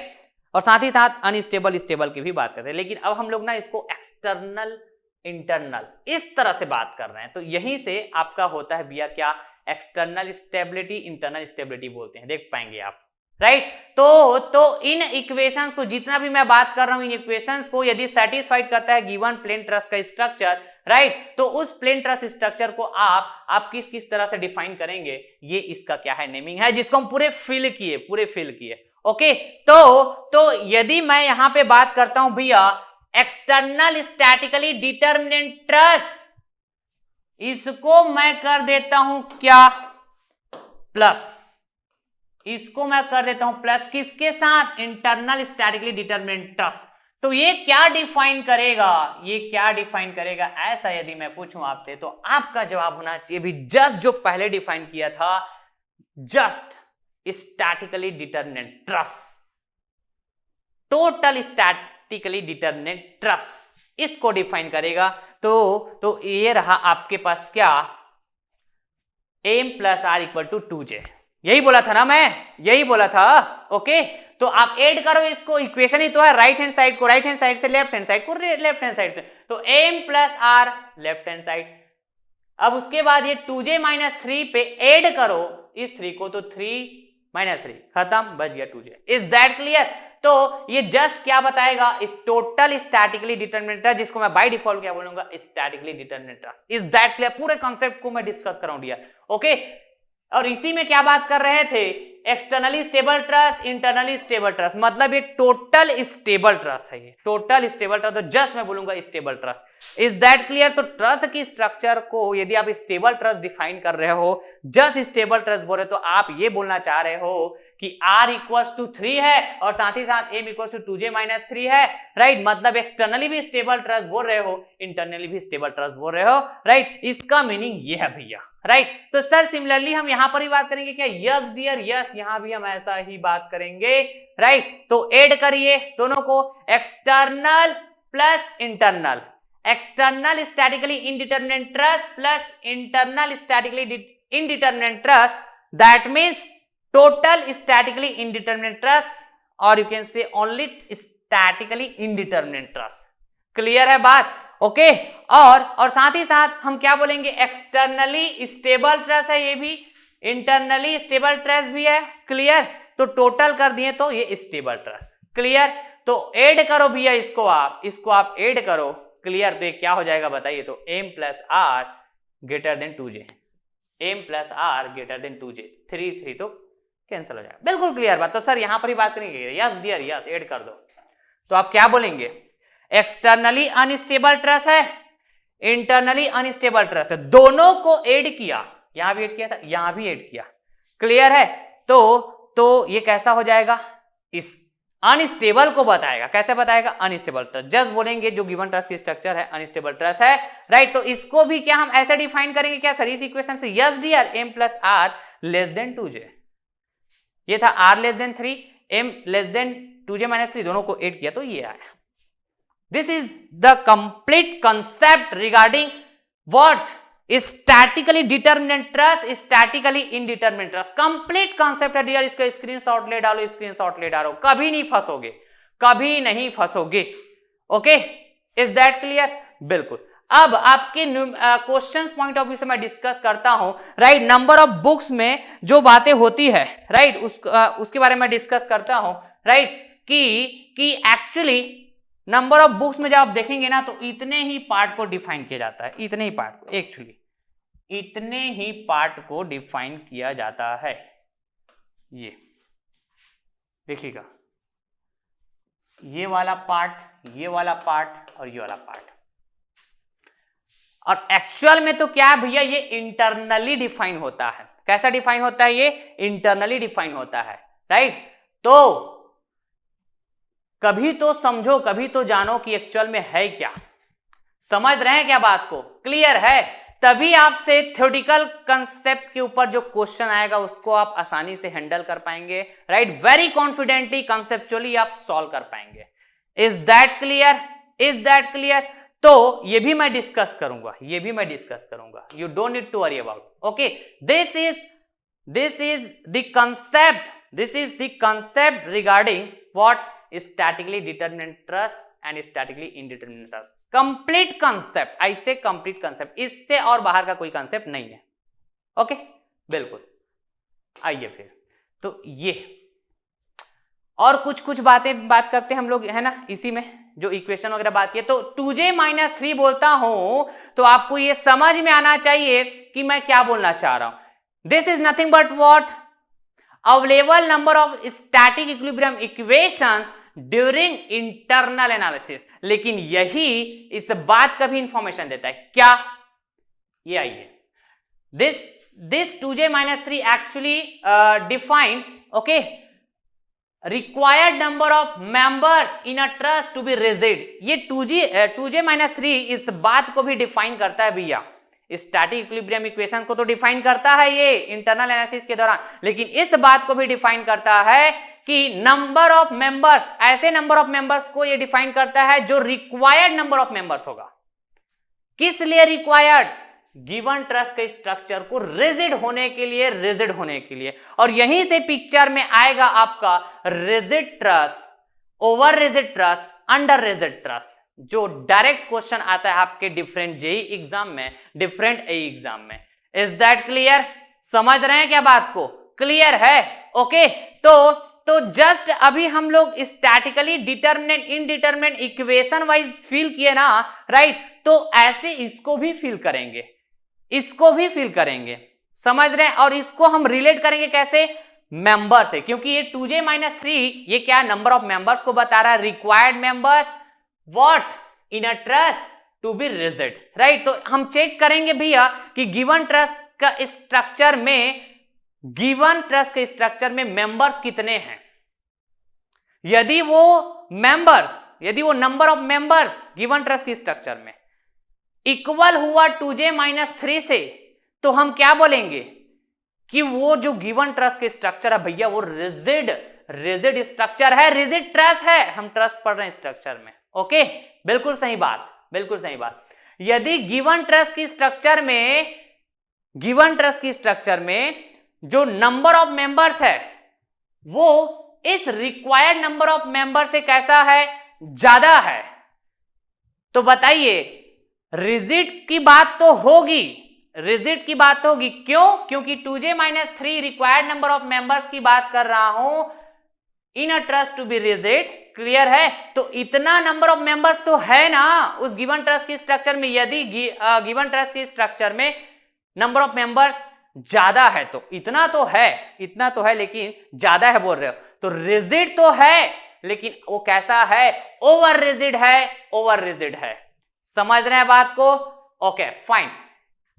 और साथ ही साथ अनस्टेबल स्टेबल की भी बात करते हैं, लेकिन अब हम लोग ना इसको एक्सटर्नल इंटरनल इस तरह से बात कर रहे हैं, तो यहीं से आपका होता है भैया क्या? एक्सटर्नल स्टेबिलिटी, इंटरनल स्टेबिलिटी बोलते हैं, देख पाएंगे आप, राइट। तो इन इक्वेशंस को, जितना भी मैं बात कर रहा हूं, इन इक्वेशंस को यदि सेटिस्फाइड करता है गिवन प्लेन ट्रस का स्ट्रक्चर, राइट, तो उस प्लेन ट्रस स्ट्रक्चर को आप किस तरह से डिफाइन करेंगे? ये इसका क्या है? नेमिंग है, जिसको हम पूरे फिल किए। ओके, तो यदि मैं यहां पे बात करता हूं भैया एक्सटर्नल स्टैटिकली डिटरमिनेंट ट्रस, इसको मैं कर देता हूं क्या? प्लस। इसको मैं कर देता हूं प्लस, किसके साथ? Internal statically determinant truss. तो ये क्या डिफाइन करेगा? ऐसा यदि मैं पूछूं आपसे, तो आपका जवाब होना चाहिए भी जस्ट जो पहले डिफाइन किया था, just statically determinant truss, total statically determinant truss, इसको डिफाइन करेगा। तो ये रहा आपके पास क्या? m plus r equal to 2j। यही बोला था ना मैं, यही बोला था। ओके, तो आप ऐड करो इसको, इक्वेशन ही तो है, राइट हैंड साइड से लेफ्ट हैंड साइड को लेफ्ट हैंड साइड से, तो m plus r left hand side. अब उसके बाद ये 2j-3 पे ऐड करो इस 3 को, तो 3-3 खत्म, बच गया 2j। Is that clear? तो ये जस्ट क्या बताएगा? इस टोटल स्टैटिकली डिटरमिनेंट ट्रस, जिसको मैं बाय डिफॉल्ट क्या बोलूंगा? Statically determinant truss. Is that clear? पूरे कॉन्सेप्ट को मैं डिस्कस कराऊं डियर। ओके, और इसी में क्या बात कर रहे थे externally stable truss, internally stable truss, मतलब ये टोटल स्टेबल ट्रस है, ये टोटल स्टेबल ट्रस, तो जस्ट मैं बोलूंगा stable truss. Is that clear? तो ट्रस की स्ट्रक्चर को यदि आप स्टेबल ट्रस डिफाइन कर रहे हो, जस्ट स्टेबल ट्रस बोल रहे हो, तो आप ये बोलना चाह रहे हो कि R इक्वल्स टू 3 है और साथ ही साथ M इक्वल्स टू 2j-3 है, राइट? मतलब एक्सटर्नली भी स्टेबल ट्रस बोल रहे हो, इंटरनली भी स्टेबल ट्रस बोल रहे हो, राइट? इसका मीनिंग ये है भैया, राइट? तो सर सिमिलरली हम यहां पर भी बात करेंगे क्या? यस डियर, यस, यहां भी हम ऐसा ही बात करेंगे, राइट? तो ऐड करिए दोनों को, external plus internal, external statically indeterminate truss plus internal statically indeterminate truss, that means total statically indeterminate truss or you can say only statically indeterminate truss। Clear है बात? ओके और साथ ही साथ हम क्या बोलेंगे? एक्सटर्नली स्टेबल ट्रस है ये भी, इंटरनली स्टेबल ट्रस भी है। क्लियर? तो टोटल कर दिए तो ये स्टेबल ट्रस। क्लियर? तो ऐड करो भैया इसको आप ऐड करो। क्लियर? तो ये क्या हो जाएगा बताइए? तो m plus r greater than 2j, m plus r greater than 2j, 3 तो कैंसिल हो जाएगा। बिल्कुल क्लियर बात। तो सर यहां पर ही बात करेंगे, यस डियर, यस, ऐड कर दो। तो आप क्या बोलेंगे? एक्सटर्नली अनस्टेबल ट्रस है, इंटरनली अनस्टेबल ट्रस है, दोनों को ऐड किया, यहां भी ऐड किया था, यहां भी ऐड किया। क्लियर है? तो ये कैसा हो जाएगा? इस अनस्टेबल को बताएगा। कैसे बताएगा? Unstable truss. जस्ट बोलेंगे जो गिवन ट्रस की स्ट्रक्चर है अनस्टेबल ट्रस है, राइट? तो इसको भी क्या हम ऐसे डिफाइन करेंगे क्या सर इस इक्वेशन से? Yes dear, m plus r less than 2j, ये था r less than 3, m less than 2j-3, दोनों को ऐड किया तो ये आया। This is the complete concept regarding what? Statically determinate truss, statically indeterminate truss. Complete concept है dear, इसका स्क्रीनशॉट ले डालो, स्क्रीनशॉट ले डालो, कभी नहीं फंसोगे, कभी नहीं फंसोगे। Okay, is that clear? बिल्कुल। अब आपके क्वेश्चंस पॉइंट ऑफ व्यू से मैं डिस्कस करता हूं, राइट? नंबर ऑफ बुक्स में जो बातें होती है, राइट, उसके बारे में डिस्कस करता हूं, राइट? कि एक्चुअली नंबर ऑफ बुक्स में जब आप देखेंगे ना तो इतने ही पार्ट को डिफाइन किया जाता है, इतने ही पार्ट को, एक्चुअली इतने ही पार्ट को डिफाइन किया जाता है। ये देखिएगा, ये वाला पार्ट, ये वाला पार्ट और ये वाला पार्ट। और एक्चुअल में तो क्या है भैया? ये इंटरनली डिफाइन होता है। कैसा डिफाइन होता है? ये इंटरनली डिफाइन होता है, राइट? तो कभी तो समझो, कभी तो जानो कि एक्चुअल में है क्या। समझ रहे हैं क्या बात को? क्लियर है? तभी आपसे थ्योरेटिकल कंसेप्ट के ऊपर जो क्वेश्चन आएगा उसको आप आसानी से हैंडल कर पाएंगे, राइट? वेरी कॉन्फिडेंटली कंसेप्चुअली आप सॉल्व कर पाएंगे। Is that clear? Is that clear? तो ये भी मैं डिस्कस करूंगा, ये भी मैं डिस्कस करूंगा। You don't need to worry about. Okay, this is the concept regarding what? Statically determinate truss and statically indeterminate truss. Complete concept, I say complete concept, इससे और बाहर का कोई कंसेप्ट नहीं है। ओके, बिल्कुल। आइए फिर, तो ये और कुछ बात करते हैं हम लोग, है ना? इसी में जो इक्वेशन वगैरह बात की, तो 2j-3 बोलता हूं तो आपको ये समझ में आना चाहिए कि मैं क्या बोलना चाह रहा हूं। This is nothing but what? Available number of static equilibrium equations during internal analysis. लेकिन यही इस बात का भी इंफॉर्मेशन देता है। क्या? ये आइए, this 2j-3 actually defines, okay, required number of members in a trust to be rigid। ये 2j-3 इस बात को भी डिफाइन करता है भैया, स्टैटिक इक्विलिब्रियम इक्वेशन को तो डिफाइन करता है ये इंटरनल एनालिसिस के दौरान, लेकिन इस बात को भी डिफाइन करता है कि नंबर ऑफ मेंबर्स, ऐसे नंबर ऑफ मेंबर्स को ये डिफाइन करता है जो रिक्वायर्ड नंबर ऑफ मेंबर्स होगा। किस लिए रिक्वायर्ड? गिवन ट्रस्ट के स्ट्रक्चर को रिजिड होने के लिए, और यहीं से पिक्चर में आएगा आपका rigid trust, over rigid trust, under rigid trust, जो डायरेक्ट क्वेश्चन आता है आपके डिफरेंट जेई एग्जाम में, डिफरेंट ए एग्जाम में। Is that clear? समझ रहे हैं क्या बात को? क्लियर है? ओके, तो जस्ट अभी हम लोग statically determinate indeterminate equation wise feel किए ना, राइट? तो ऐसे इसको भी फील करेंगे, इसको भी फील करेंगे, समझ रहे हैं? और इसको हम रिलेट करेंगे कैसे? मेंबर्स है, क्योंकि ये 2j-3 ये क्या नंबर ऑफ मेंबर्स को बता रहा है, required members what in a trust to be rigid, right. तो हम चेक करेंगे भैया कि गिवन ट्रस्ट का स्ट्रक्चर में मेंबर्स कितने हैं। यदि वो number of members given trust की स्ट्रक्चर में इक्वल हुआ 2j-3 से, तो हम क्या बोलेंगे कि वो जो गिवन ट्रस्ट के स्ट्रक्चर है भैया वो रिजिड स्ट्रक्चर है, रिजिड ट्रस्ट है। हम ट्रस्ट पढ़ रहे हैं स्ट्रक्चर में, ओके, बिल्कुल सही बात। यदि गिवन ट्रस्ट की स्ट्रक्चर में जो नंबर ऑफ मेंबर्स है वो इस रिक्वायर्ड नंबर ऑफ मेंबर से कैसा है, ज्यादा है, तो बताइए रिजिड की बात तो होगी। क्यों? क्योंकि 2j-3 required number of members की बात कर रहा हूं in a trust to be rigid, clear है। तो इतना नंबर ऑफ मेंबर्स तो है ना उस गिवन ट्रस्ट की स्ट्रक्चर में। यदि गिवन ट्रस्ट की स्ट्रक्चर में नंबर ऑफ मेंबर्स ज्यादा है तो इतना तो है लेकिन ज्यादा है बोल रहे हो, तो रिजिड तो है लेकिन वो कैसा है, ओवर रिजिड है। समझ रहे हैं बात को? Okay fine.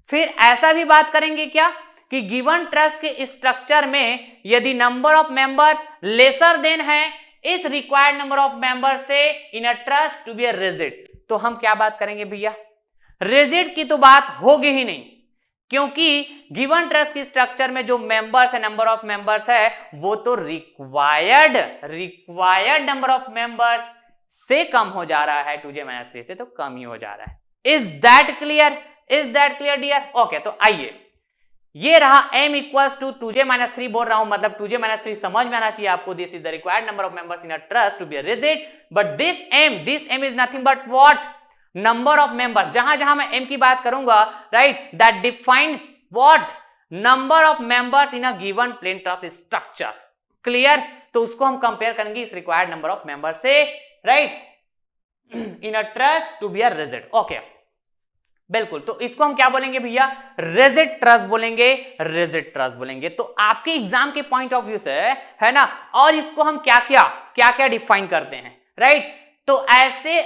फिर ऐसा भी बात करेंगे क्या कि गिवन ट्रस्ट के स्ट्रक्चर में यदि number of members lesser than है इस रिक्वायर्ड नंबर ऑफ मेंबर से in a trust to be a rigid, तो हम क्या बात करेंगे भैया, रिजिड की तो बात होगी ही नहीं, क्योंकि गिवन ट्रस्ट की स्ट्रक्चर में जो मेंबर्स है, नंबर ऑफ मेंबर्स है, वो तो रिक्वायर्ड नंबर ऑफ मेंबर्स से कम हो जा रहा है, 2j-3 से तो कम ही हो जा रहा है। Is that clear dear? Okay, तो आइए, ये रहा m इक्वल्स टू 2j-3 बोल रहा हूं, मतलब 2j-3 समझ में आना चाहिए आपको। This is the required number of members in a trust to be rigid, but this m is nothing but what, number of members. जहां जहां मैं m की बात करूंगा, right, that defines what, number of members in a given plane trust structure, clear. तो उसको हम compare करेंगे इस रिक्वायर्ड नंबर ऑफ मेंबर्स से, right, in a trust to be a rigid. Okay, बिल्कुल। तो इसको हम क्या बोलेंगे भैया, रिजिड ट्रस्ट बोलेंगे। तो आपके एग्जाम के पॉइंट ऑफ व्यू से है ना, और इसको हम क्या क्या डिफाइन करते हैं, राइट। तो ऐसे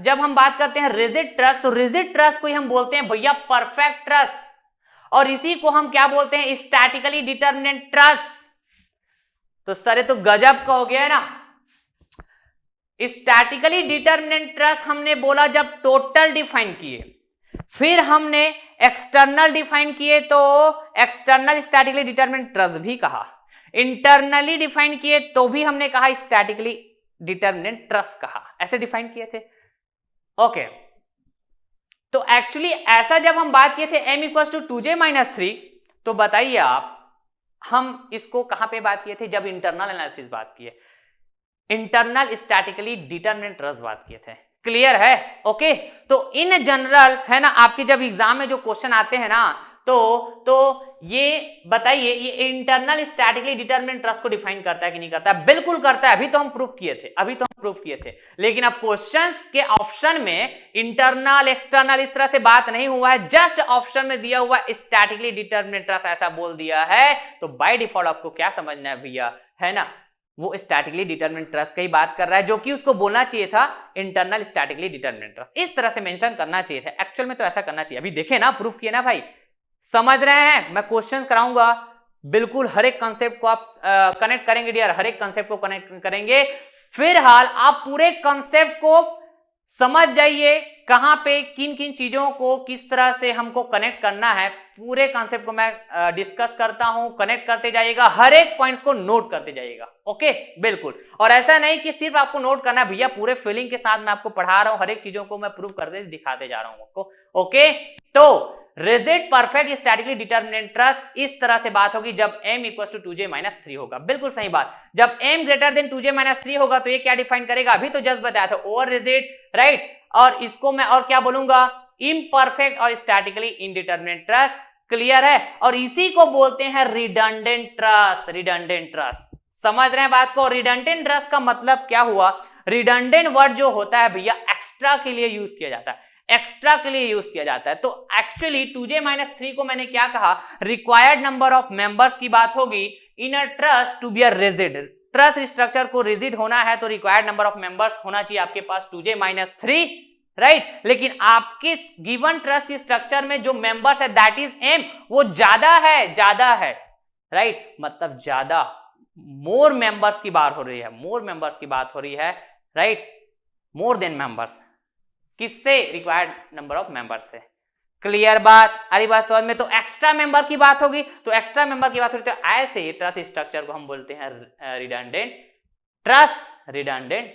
जब हम बात करते हैं रिजिड ट्रस्ट, तो रिजिड ट्रस्ट को हम बोलते हैं भैया परफेक्ट ट्रस्ट, और इसी को हम क्या बोलते हैं, स्टैटिकली डिटरमिनेंट ट्रस्ट। तो सर ये तो गजब का हो गया है ना। स्टैटिकली डिटरमिनेंट ट्रस्ट हमने बोला जब टोटल डिफाइन किए, फिर हमने एक्सटर्नल डिफाइन किए तो एक्सटर्नल स्टैटिकली डिटरमिनेंट ट्रस्ट भी कहा, इंटरनली डिफाइन किए तो भी हमने कहा स्टैटिकली डिटरमिनेंट ट्रस्ट कहा, ऐसे डिफाइन किए थे। ओके, तो एक्चुअली ऐसा जब हम बात किए थे m इक्वल्स टू 2j-3, तो बताइए आप, हम इसको कहां पे बात किए थे, जब इंटरनल एनालिसिस बात किए, इंटरनल स्टैटिकली डिटरमिनेंट ट्रस्ट बात किए थे, क्लियर है? ओके, तो इन जनरल है ना, आपके जब एग्जाम में जो क्वेश्चन आते हैं ना, तो ये बताइए, ये इंटरनल स्टैटिकली डिटरमिनेंट ट्रस्ट को डिफाइन करता है कि नहीं करता है? बिल्कुल करता है, अभी तो हम प्रूफ किए थे। लेकिन अब क्वेश्चंस के ऑप्शन में इंटरनल एक्सटर्नल इस तरह से बात नहीं हुआ है, जस्ट ऑप्शन में दिया हुआ स्टैटिकली डिटरमिनेंट ट्रस्ट ऐसा बोल दिया है, तो बाय डिफॉल्ट आपको क्या समझना है भैया, है ना, वो स्टैटिकली डिटरमिनेंट ट्रस्ट की ही बात कर रहा है, जो कि उसको बोलना चाहिए था इंटरनल स्टैटिकली डिटरमिनेंट ट्रस्ट, इस तरह से मेंशन करना चाहिए था। एक्चुअल में तो ऐसा करना चाहिए। अभी देखे ना, प्रूफ किए ना भाई, समझ रहे हैं? मैं क्वेश्चन कराऊंगा, बिल्कुल हर एक कंसेप्ट को आप कनेक्ट करेंगे डियर, हर एक कंसेप्ट को कनेक्ट करेंगे। फिलहाल आप पूरे कंसेप्ट को समझ जाइए, कहां पे किन किन चीजों को किस तरह से हमको कनेक्ट करना है, पूरे कॉन्सेप्ट को मैं डिस्कस करता हूं, कनेक्ट करते जाइएगा, हर एक पॉइंट्स को नोट करते जाइएगा। ओके, बिल्कुल। और ऐसा नहीं कि सिर्फ आपको नोट करना है भैया, पूरे फीलिंग के साथ मैं आपको पढ़ा रहा हूं, हर एक चीजों को मैं प्रूव करते दिखाते जा रहा हूं आपको। ओके, तो rigid perfect statically determinant trust इस तरह से बात होगी जब m इक्वल टू 2j-3 होगा। बिल्कुल सही बात। जब m ग्रेटर देन 2j-3 होगा तो ये क्या डिफाइन करेगा, अभी तो जस्ट बताया था, ओवर रिजिड, राइट। और इसको मैं और क्या बोलूंगा, इम्परफेक्ट और स्टैटिकली इनडिटरमिनेंट ट्रस्ट, क्लियर है। और इसी को बोलते हैं रिडंडेंट ट्रस्ट। समझ रहे हैं बात को? रिडंडेंट ट्रस्ट का मतलब क्या हुआ, रिडंडेंट वर्ड जो होता है भैया एक्स्ट्रा के लिए यूज किया जाता है, तो एक्चुअली 2j-3 को मैंने क्या कहा, रिक्वायर्ड नंबर ऑफ मेंबर्स की बात होगी in a trust to be a rigid, truss structure को रिजिड होना है तो रिक्वायर्ड नंबर ऑफ मेंबर्स होना चाहिए आपके पास 2j-3, राइट। लेकिन आपके गिवन ट्रस्ट की स्ट्रक्चर में जो मेंबर्स है दैट इज m, वो ज्यादा है, राइट। मतलब ज्यादा, मोर मेंबर्स की बात हो रही है, मोर मेंबर्स की बात हो रही है, राइट, मोर देन मेंबर्स। किससे? रिक्वायर्ड नंबर ऑफ मेंबर्स है। क्लियर बात? अरे बात समझ में। तो एक्स्ट्रा मेंबर की बात होगी, तो एक्स्ट्रा मेंबर की बात होगी तो ऐसे ट्रस्ट स्ट्रक्चर को हम बोलते हैं रिडंडेंट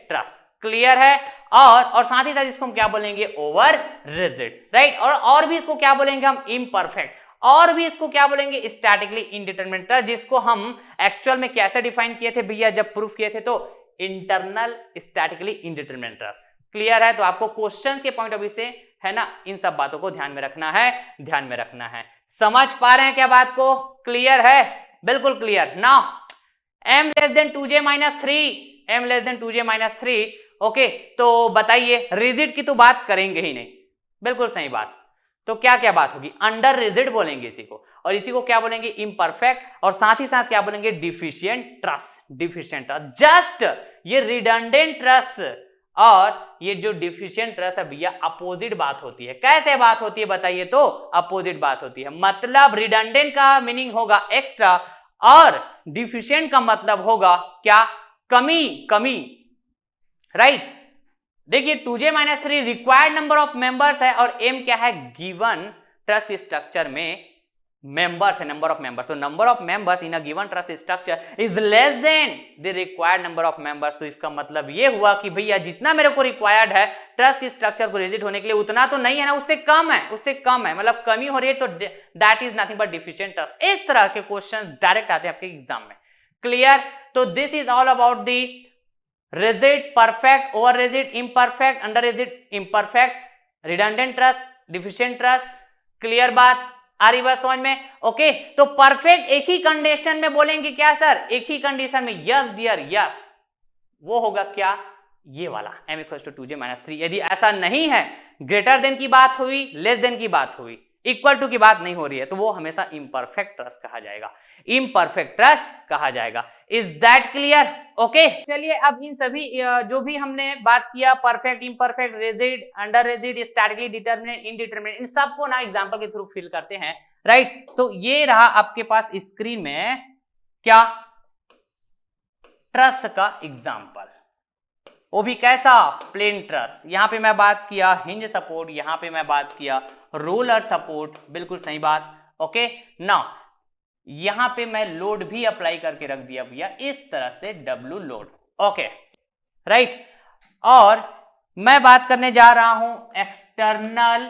ट्रस्ट। क्लियर है? और साथ ही साथ इसको हम क्या बोलेंगे? Over rigid, right. और भी इसको क्या बोलेंगे हम? इम्परफेक्ट। और भी इसको क्या बोलेंगे? स्टैटिकली इंडिटरमिनेट ट्रस्ट, जिसको हम एक्चुअल में कैसे डिफाइन किए थे भैया जब प्रूफ किए थे? तो internal statically indeterminate trust. Clear है? तो आपको क्वेश्चंस के पॉइंट ऑफ व्यू से है ना इन सब बातों को ध्यान में रखना है। समझ पा रहे हैं क्या बात को? क्लियर है? बिल्कुल clear. Now m less than 2j-3, okay. तो बताइए, रिजिड की तो बात करेंगे ही नहीं, बिल्कुल सही बात। तो क्या क्या बात होगी? अंडर रिजिड बोलेंगे इसी को, और इसी को क्या बोलेंगे? इम्परफेक्ट, और साथ ही साथ क्या बोलेंगे? Deficient trust. जस्ट ये रिडंडेंट ट्रस्ट और ये जो डिफिशिएंट ट्रस्ट है भैया अपोजिट बात होती है। कैसे बात होती है बताइए? तो अपोजिट बात होती है। मतलब रिडंडेंट का मीनिंग होगा एक्स्ट्रा और डिफिशिएंट का मतलब होगा क्या? कमी, राइट। देखिए 2j-3 required number of members है और m क्या है? गिवन ट्रस्ट स्ट्रक्चर में मेंबर्स है, नंबर ऑफ मेंबर्स। तो number of members in a given trust structure is less than the required number of members. तो इसका मतलब ये हुआ कि भैया जितना मेरे को रिक्वायर्ड है ट्रस्ट स्ट्रक्चर को रिजिड होने के लिए उतना तो नहीं है ना, उससे कम है, मतलब कमी हो रही है, तो that is nothing but deficient trust. इस तरह के क्वेश्चंस डायरेक्ट आते हैं आपके एग्जाम में। क्लियर? तो this is all about the rigid, perfect, over rigid, imperfect, under rigid, imperfect, redundant trust, deficient trust. Clear बात? आ रही बात समझ में? ओके। तो परफेक्ट एक ही कंडीशन में बोलेंगे क्या सर? एक ही कंडीशन में, यस डियर यस। वो होगा क्या? ये वाला m = 2j-3। यदि ऐसा नहीं है, ग्रेटर देन की बात हुई, लेस देन की बात हुई, इक्वल टू की बात नहीं हो रही है, तो वो हमेशा इम्परफेक्ट ट्रस्ट कहा जाएगा। Is that clear? ओके। चलिए अब इन सभी जो भी हमने बात किया, perfect, imperfect, rigid, under rigid, statically determinate, indeterminate, इन सबको ना एग्जांपल के थ्रू फिल करते हैं, राइट। तो ये रहा आपके पास स्क्रीन में क्या? ट्रस्ट का एग्जांपल, वो भी कैसा? Plane trust. यहां पे मैं बात किया हिंज सपोर्ट, यहां पे मैं बात किया रोलर सपोर्ट, बिल्कुल सही बात। ओके ना, यहां पे मैं लोड भी अप्लाई करके रख दिया भैया इस तरह से, डब्ल्यू लोड। Okay right. और मैं बात करने जा रहा हूं एक्सटर्नल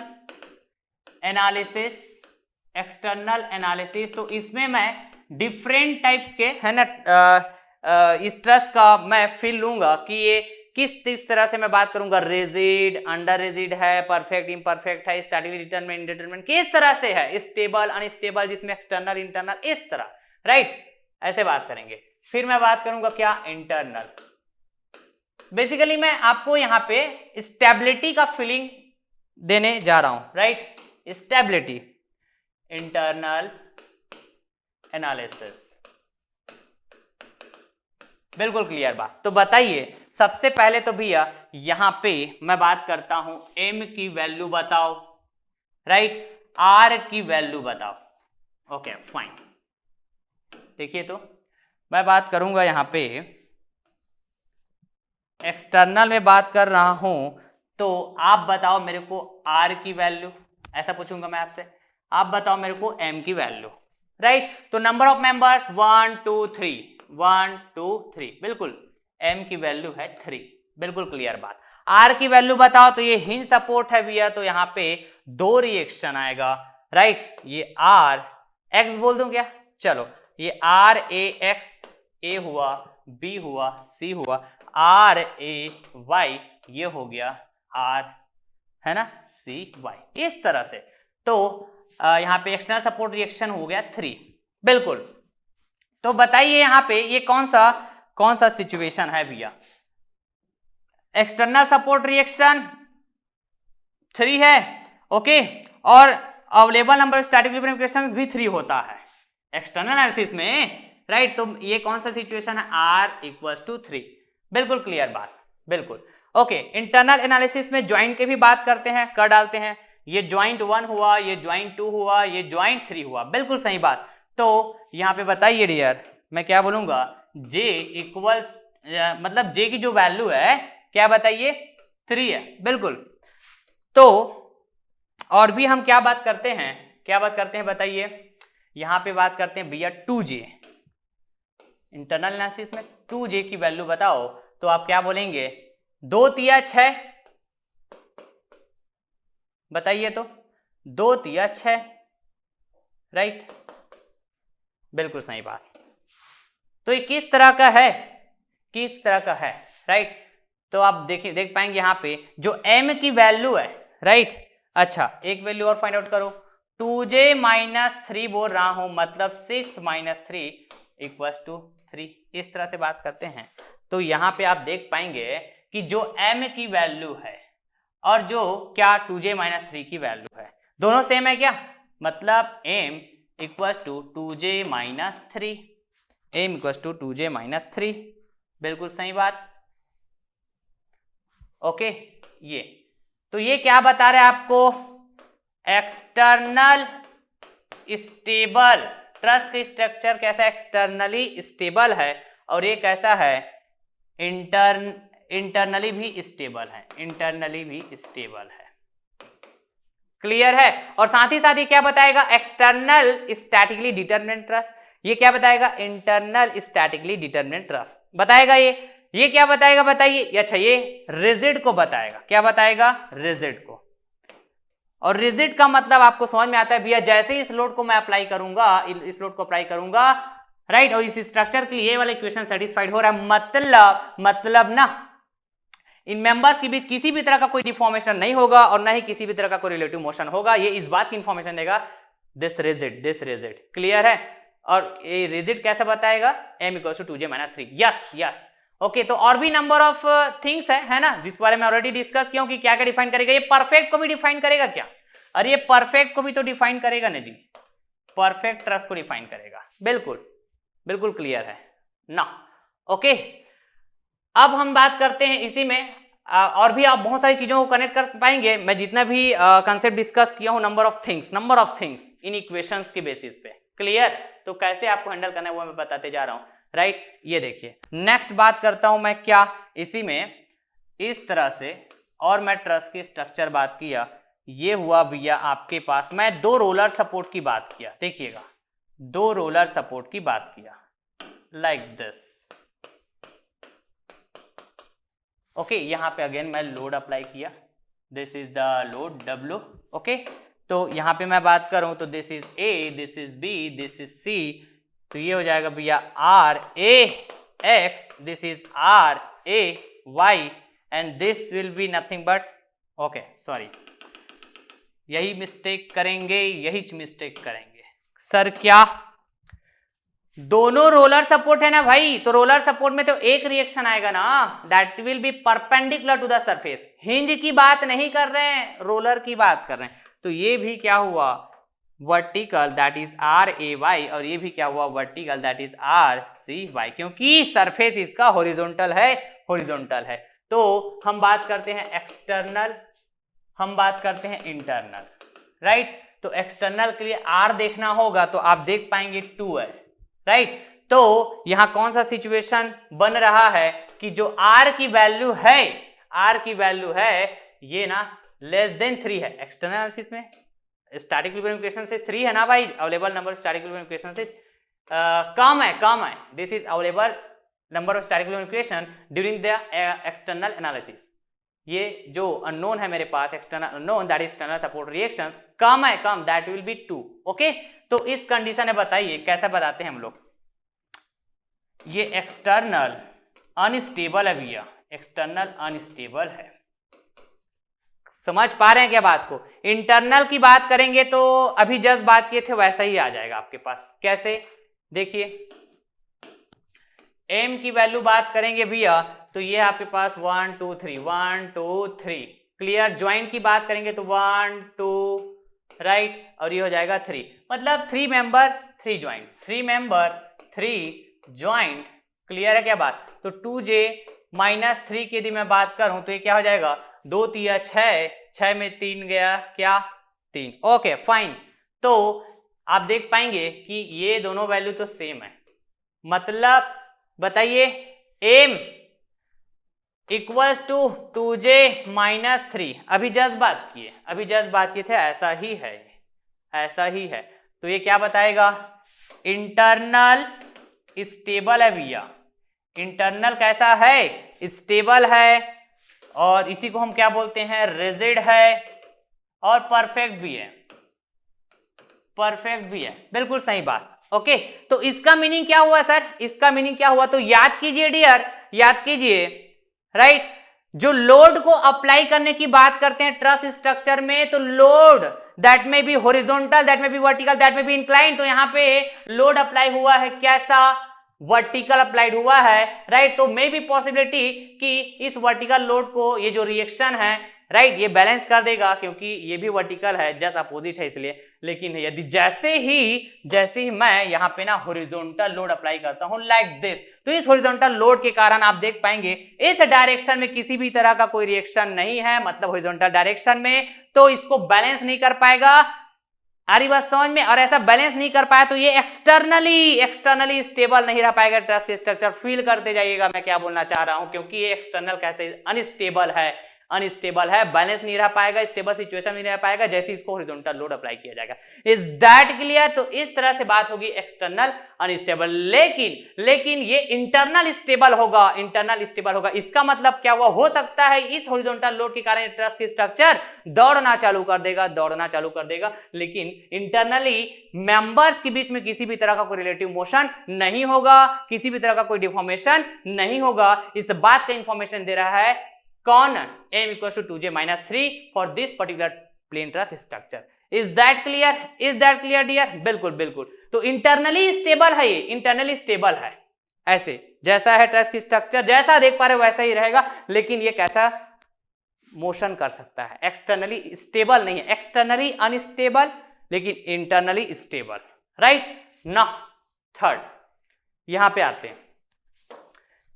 एनालिसिस। तो इसमें मैं डिफरेंट टाइप्स के है ना इस ट्रस्ट का मैं फील लूंगा कि ये किस तरह से मैं बात करूंगा। रिजिड, अंडर रिजिड है, परफेक्ट, इम्परफेक्ट है, स्टैटिकली डिटरमिनेट, इंडिटरमिनेट, किस तरह से है, स्टेबल, अनस्टेबल, जिसमें एक्सटर्नल, इंटरनल, इस तरह, राइट, ऐसे बात करेंगे। फिर मैं बात करूंगा क्या? इंटरनल। बेसिकली मैं आपको यहां पे स्टेबिलिटी का फीलिंग देने जा रहा हूं, राइट, स्टेबिलिटी, इंटरनल एनालिसिस। बिल्कुल क्लियर बात। तो बताइए सबसे पहले तो भैया यहां पे मैं बात करता हूं m की वैल्यू बताओ, राइट, r की वैल्यू बताओ। Okay fine. देखिए तो मैं बात करूंगा यहां पे एक्सटर्नल में बात कर रहा हूं, तो आप बताओ मेरे को r की वैल्यू, ऐसा पूछूंगा मैं आपसे, आप बताओ मेरे को m की वैल्यू, राइट। तो नंबर ऑफ मेंबर्स 1 2 3, बिल्कुल m की वैल्यू है 3, बिल्कुल क्लियर बात। r की वैल्यू बताओ, तो ये हिंज सपोर्ट है भैया, तो यहां पे 2 रिएक्शन आएगा, राइट। ये r x बोल दूं क्या? चलो ये r a x, a हुआ, b हुआ, c हुआ, r a y, ये हो गया r है ना c y, इस तरह से। तो यहां पे एक्सटर्नल सपोर्ट रिएक्शन हो गया 3, बिल्कुल। तो बताइए यहां पे ये कौन सा सिचुएशन है भैया? एक्सटर्नल सपोर्ट रिएक्शन 3 है, ओके, और available number of static equilibrium equations भी 3 होता है एक्सटर्नल एनालिसिस में, राइट। तो ये कौन सा सिचुएशन है, r इक्वल्स टू 3। बिल्कुल क्लियर बात, बिल्कुल ओके। इंटरनल एनालिसिस में ज्वाइंट के भी बात करते हैं, कर डालते हैं। ये ज्वाइंट 1 हुआ, ये ज्वाइंट 2 हुआ, ये ज्वाइंट 3 हुआ, बिल्कुल सही बात। तो यहाँ पे बताइए डियर, मैं क्या बोलूंगा, j इक्वल्स मतलब j की जो वैल्यू है क्या बताइए, 3 है, बिल्कुल। तो और भी हम क्या बात करते हैं, क्या बात करते हैं बताइए, यहां पे बात करते हैं भैया 2j। इंटरनल एनालिसिस में 2j की वैल्यू बताओ तो आप क्या बोलेंगे, 2 तिया 6, बताइए तो 2 तिया 6, राइट, बिल्कुल सही बात। तो ये किस तरह का है, किस तरह का है, राइट। तो आप देखिए, देख पाएंगे यहाँ पे जो m की वैल्यू है, राइट। अच्छा एक वैल्यू और फाइंड आउट करो, 2j माइनस 3 बोल रहा हूं, मतलब 6 माइनस 3 इक्वल्स टू 3, इस तरह से बात करते हैं। तो यहाँ पे आप देख पाएंगे कि जो m की वैल्यू है और जो क्या 2j माइनस 3 की वैल्यू है, दोनों सेम है क्या, मतलब m equals to 2j minus 3, m equals to 2j minus 3, बिल्कुल सही बात, ओके। ये तो ये क्या बता रहे हैं आपको, एक्सटर्नल स्टेबल ट्रस का स्ट्रक्चर कैसा एक्सटर्नली स्टेबल है और ये कैसा है इंटरनली भी स्टेबल है, इंटरनली भी स्टेबल है, क्लियर है। और साथ ही साथ ये क्या बताएगा, एक्सटर्नल स्टैटिकली डिटरमिनेंट ट्रस, ये क्या बताएगा, इंटरनल स्टैटिकली डिटरमिनेंट ट्रस बताएगा। ये क्या बताएगा बताइए, अच्छा ये रिजिड को बताएगा, क्या बताएगा, रिजिड को। और रिजिड का मतलब आपको समझ में आता है भैया, जैसे ही इस लोड को मैं अप्लाई करूंगा, इस लोड को अप्लाई करूंगा, राइट, और इस स्ट्रक्चर के लिए ये वाला इक्वेशन सेटिस्फाइड हो रहा है, मतलब ना इन मेंबर्स के बीच किसी भी तरह का कोई डिफॉर्मेशन नहीं होगा और ना ही किसी भी तरह का कोई रिलेटिव मोशन होगा। ये इस बात की इंफॉर्मेशन देगा, दिस रिजिड, क्लियर है। और ये रिजिड कैसे बताएगा, m equal to 2j minus 3, yes yes okay. तो और भी नंबर ऑफ थिंग्स है ना, जिस बारे में ऑलरेडी डिस्कस किया हूं कि क्या क्या डिफाइन करेगा, ये परफेक्ट को भी डिफाइन करेगा क्या, अरे ये परफेक्ट को भी तो डिफाइन करेगा ना जी, परफेक्ट ट्रस को डिफाइन करेगा, बिल्कुल बिल्कुल क्लियर है ना, ओके। अब हम बात करते हैं इसी में और भी आप बहुत सारी चीजों को कनेक्ट कर पाएंगे। मैं जितना भी कंसेप्ट डिस्कस किया हूं, number of things in equations के बेसिस पे, क्लियर। तो कैसे आपको हैंडल करना है वो मैं बताते जा रहा हूं, राइट। ये देखिए नेक्स्ट बात करता हूं मैं क्या, इसी में इस तरह से, और मैं ट्रस की स्ट्रक्चर बात किया, ये हुआ भैया आपके पास, मैं 2 रोलर सपोर्ट की बात किया, देखिएगा 2 रोलर सपोर्ट की बात किया, लाइक दिस, ओके। यहां पे अगेन मैं लोड अप्लाई किया, this is the load W, okay. तो यहां पे मैं बात करूं तो this is A, this is B, this is C, तो ये हो जाएगा भैया RAX, this is RAY and this will be nothing but, okay sorry, यही मिस्टेक करेंगे सर, क्या दोनों रोलर सपोर्ट है ना भाई, तो रोलर सपोर्ट में तो एक रिएक्शन आएगा ना, that will be perpendicular to the surface. Hinge की बात नहीं कर रहे हैं, रोलर की बात कर रहे हैं। तो ये भी क्या हुआ, वर्टिकल, दैट इज RAY, और ये भी क्या हुआ, वर्टिकल, दैट इज RCY, क्योंकि सरफेस इसका हॉरिजॉन्टल है। तो हम बात करते हैं एक्सटर्नल, हम बात करते हैं इंटरनल, राइट। तो एक्सटर्नल के लिए R देखना होगा, तो आप देख पाएंगे 2 है, राइट। तो यहां कौन सा सिचुएशन बन रहा है कि जो R की वैल्यू है ये ना लेस देन 3 है, एक्सटर्नल एनालिसिस में स्टैटिक इक्विलिब्रियम इक्वेशन से 3 है ना भाई, available number static equilibrium equation से कम है, this is available number of static equilibrium equation during the external analysis. ये जो अननोन है मेरे पास, external unknown, that is external support reactions, कम, दैट विल बी 2, ओके। तो इस कंडीशन में बताइए कैसे बताते हैं हम लोग, ये एक्सटर्नल अनस्टेबल है भैया, एक्सटर्नल अनस्टेबल है, समझ पा रहे हैं क्या बात को। इंटरनल की बात करेंगे तो अभी जस्ट बात किए थे वैसा ही आ जाएगा आपके पास, कैसे देखिए, m की वैल्यू बात करेंगे भैया तो ये आपके पास 1 2 3, क्लियर। ज्वाइंट की बात करेंगे तो 1 2, राइट, और ये हो जाएगा 3, मतलब 3 member 3 joint, 3 member 3 joint, clear है क्या बात। तो 2j माइनस 3 की यदि मैं बात करूं तो ये क्या हो जाएगा, 2 तिया 6, 6 में 3 गया क्या 3, ओके फाइन। तो आप देख पाएंगे कि ये दोनों वैल्यू तो सेम है, मतलब बताइए m equals to 2j minus 3, अभी जस्ट बात किए थे, ऐसा ही है, ऐसा ही है। तो ये क्या बताएगा, इंटरनल स्टेबल है भैया, इंटरनल कैसा है, स्टेबल है, और इसी को हम क्या बोलते हैं, रिजिड है, और परफेक्ट भी है, परफेक्ट भी है, बिल्कुल सही बात। ओके, तो इसका मीनिंग क्या हुआ सर, इसका मीनिंग क्या हुआ, तो याद कीजिए डियर, याद कीजिए, राइट। जो लोड को अप्लाई करने की बात करते हैं ट्रस स्ट्रक्चर में, तो लोड दैट में बी हॉरिजॉन्टल, दैट में बी वर्टिकल, दैट में बी इंक्लाइन, तो यहां पे लोड अप्लाई हुआ है कैसा, वर्टिकल अप्लाइड हुआ है, राइट। तो मे बी पॉसिबिलिटी कि इस वर्टिकल लोड को ये जो रिएक्शन है, राइट, ये बैलेंस कर देगा, क्योंकि ये भी वर्टिकल है, जस्ट अपोजिट है इसलिए। लेकिन यदि जैसे ही मैं यहाँ पे ना हॉरिजॉन्टल लोड अप्लाई करता हूं लाइक दिस, तो इस हॉरिजॉन्टल लोड के कारण आप देख पाएंगे इस डायरेक्शन में किसी भी तरह का कोई रिएक्शन नहीं है, मतलब हॉरिजॉन्टल डायरेक्शन में, तो इसको बैलेंस नहीं कर पाएगा। आ रही बात समझ में, और ऐसा बैलेंस नहीं कर पाया तो ये एक्सटर्नली स्टेबल नहीं रह पाएगा ट्रस के स्ट्रक्चर। फील करते जाइएगा मैं क्या बोलना चाह रहा हूं, क्योंकि ये एक्सटर्नल कैसे अनस्टेबल है, बैलेंस नहीं रह पाएगा, स्टेबल सिचुएशन नहीं रह पाएगा जैसे इसको हॉरिजॉन्टल लोड अप्लाई किया जाएगा। Is that clear. तो इस तरह से बात होगी एक्सटर्नल अनस्टेबल, लेकिन ये इंटरनल स्टेबल होगा। इसका मतलब क्या हुआ, हो सकता है इस हॉरिजॉन्टल लोड के कारण ट्रस की स्ट्रक्चर दौड़ना चालू कर देगा, लेकिन इंटरनली मेंबर्स के बीच में किसी भी तरह का कोई रिलेटिव मोशन नहीं होगा, किसी भी तरह का कोई डिफॉर्मेशन नहीं होगा। इस बात का इंफॉर्मेशन दे रहा है कौन, m equals to 2j minus 3 for this particular plane truss structure. Is that clear dear? बिल्कुल। तो इंटरनली स्टेबल है, ये इंटरनली स्टेबल है, ऐसे जैसा है ट्रस की स्ट्रक्चर, जैसा देख पा रहे हो वैसा ही रहेगा, लेकिन ये कैसा मोशन कर सकता है, एक्सटर्नली स्टेबल नहीं है, एक्सटर्नली अनस्टेबल लेकिन इंटरनली स्टेबल, राइट ना। थर्ड यहां पे आते हैं,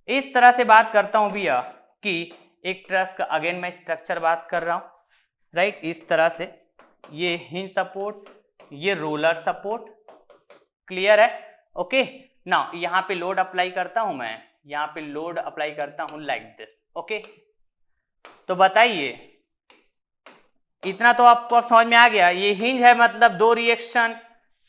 इस तरह से बात करता हूं भैया कि एक ट्रस का अगेन मैं स्ट्रक्चर बात कर रहा हूं, राइट, इस तरह से ये हिंज सपोर्ट, ये रोलर सपोर्ट, क्लियर है। ओके ना, यहां पे लोड अप्लाई करता हूं मैं, यहां पे लोड अप्लाई करता हूं लाइक दिस। ओके, तो बताइए इतना तो आपको अब समझ में आ गया, ये हिंज है मतलब दो रिएक्शन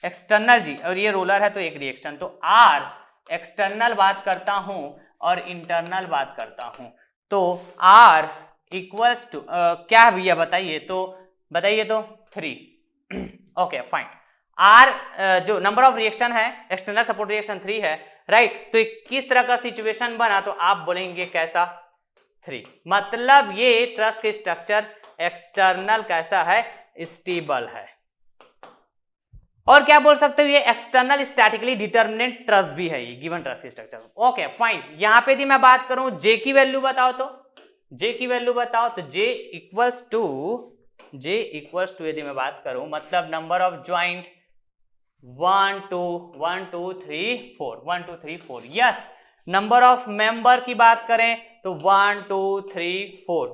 एक्सटर्नल जी, और ये रोलर है तो एक रिएक्शन। तो आर एक्सटर्नल बात करता हूं और इंटरनल बात करता हूं, तो R इक्वल्स टू क्या है भैया बताइए तो 3। ओके फाइन, R जो नंबर ऑफ रिएक्शन है, एक्सटर्नल सपोर्ट रिएक्शन 3 है, राइट। तो किस तरह का सिचुएशन बना, तो आप बोलेंगे कैसा 3, मतलब ये ट्रस के स्ट्रक्चर एक्सटर्नल कैसा है, स्टेबल है। और क्या बोल सकते हो, ये एक्सटर्नल स्टैटिकली डिटरमिनेंट ट्रस भी है, ये गिवन ट्रस की स्ट्रक्चर। ओके फाइन, यहां पे यदि मैं बात करूं J की वैल्यू बताओ, तो J की वैल्यू बताओ, तो J इक्वल्स टू यदि मैं बात करूं मतलब number of joint 1 2 3 4, yes. Number of member की बात करें तो 1 2 3 4,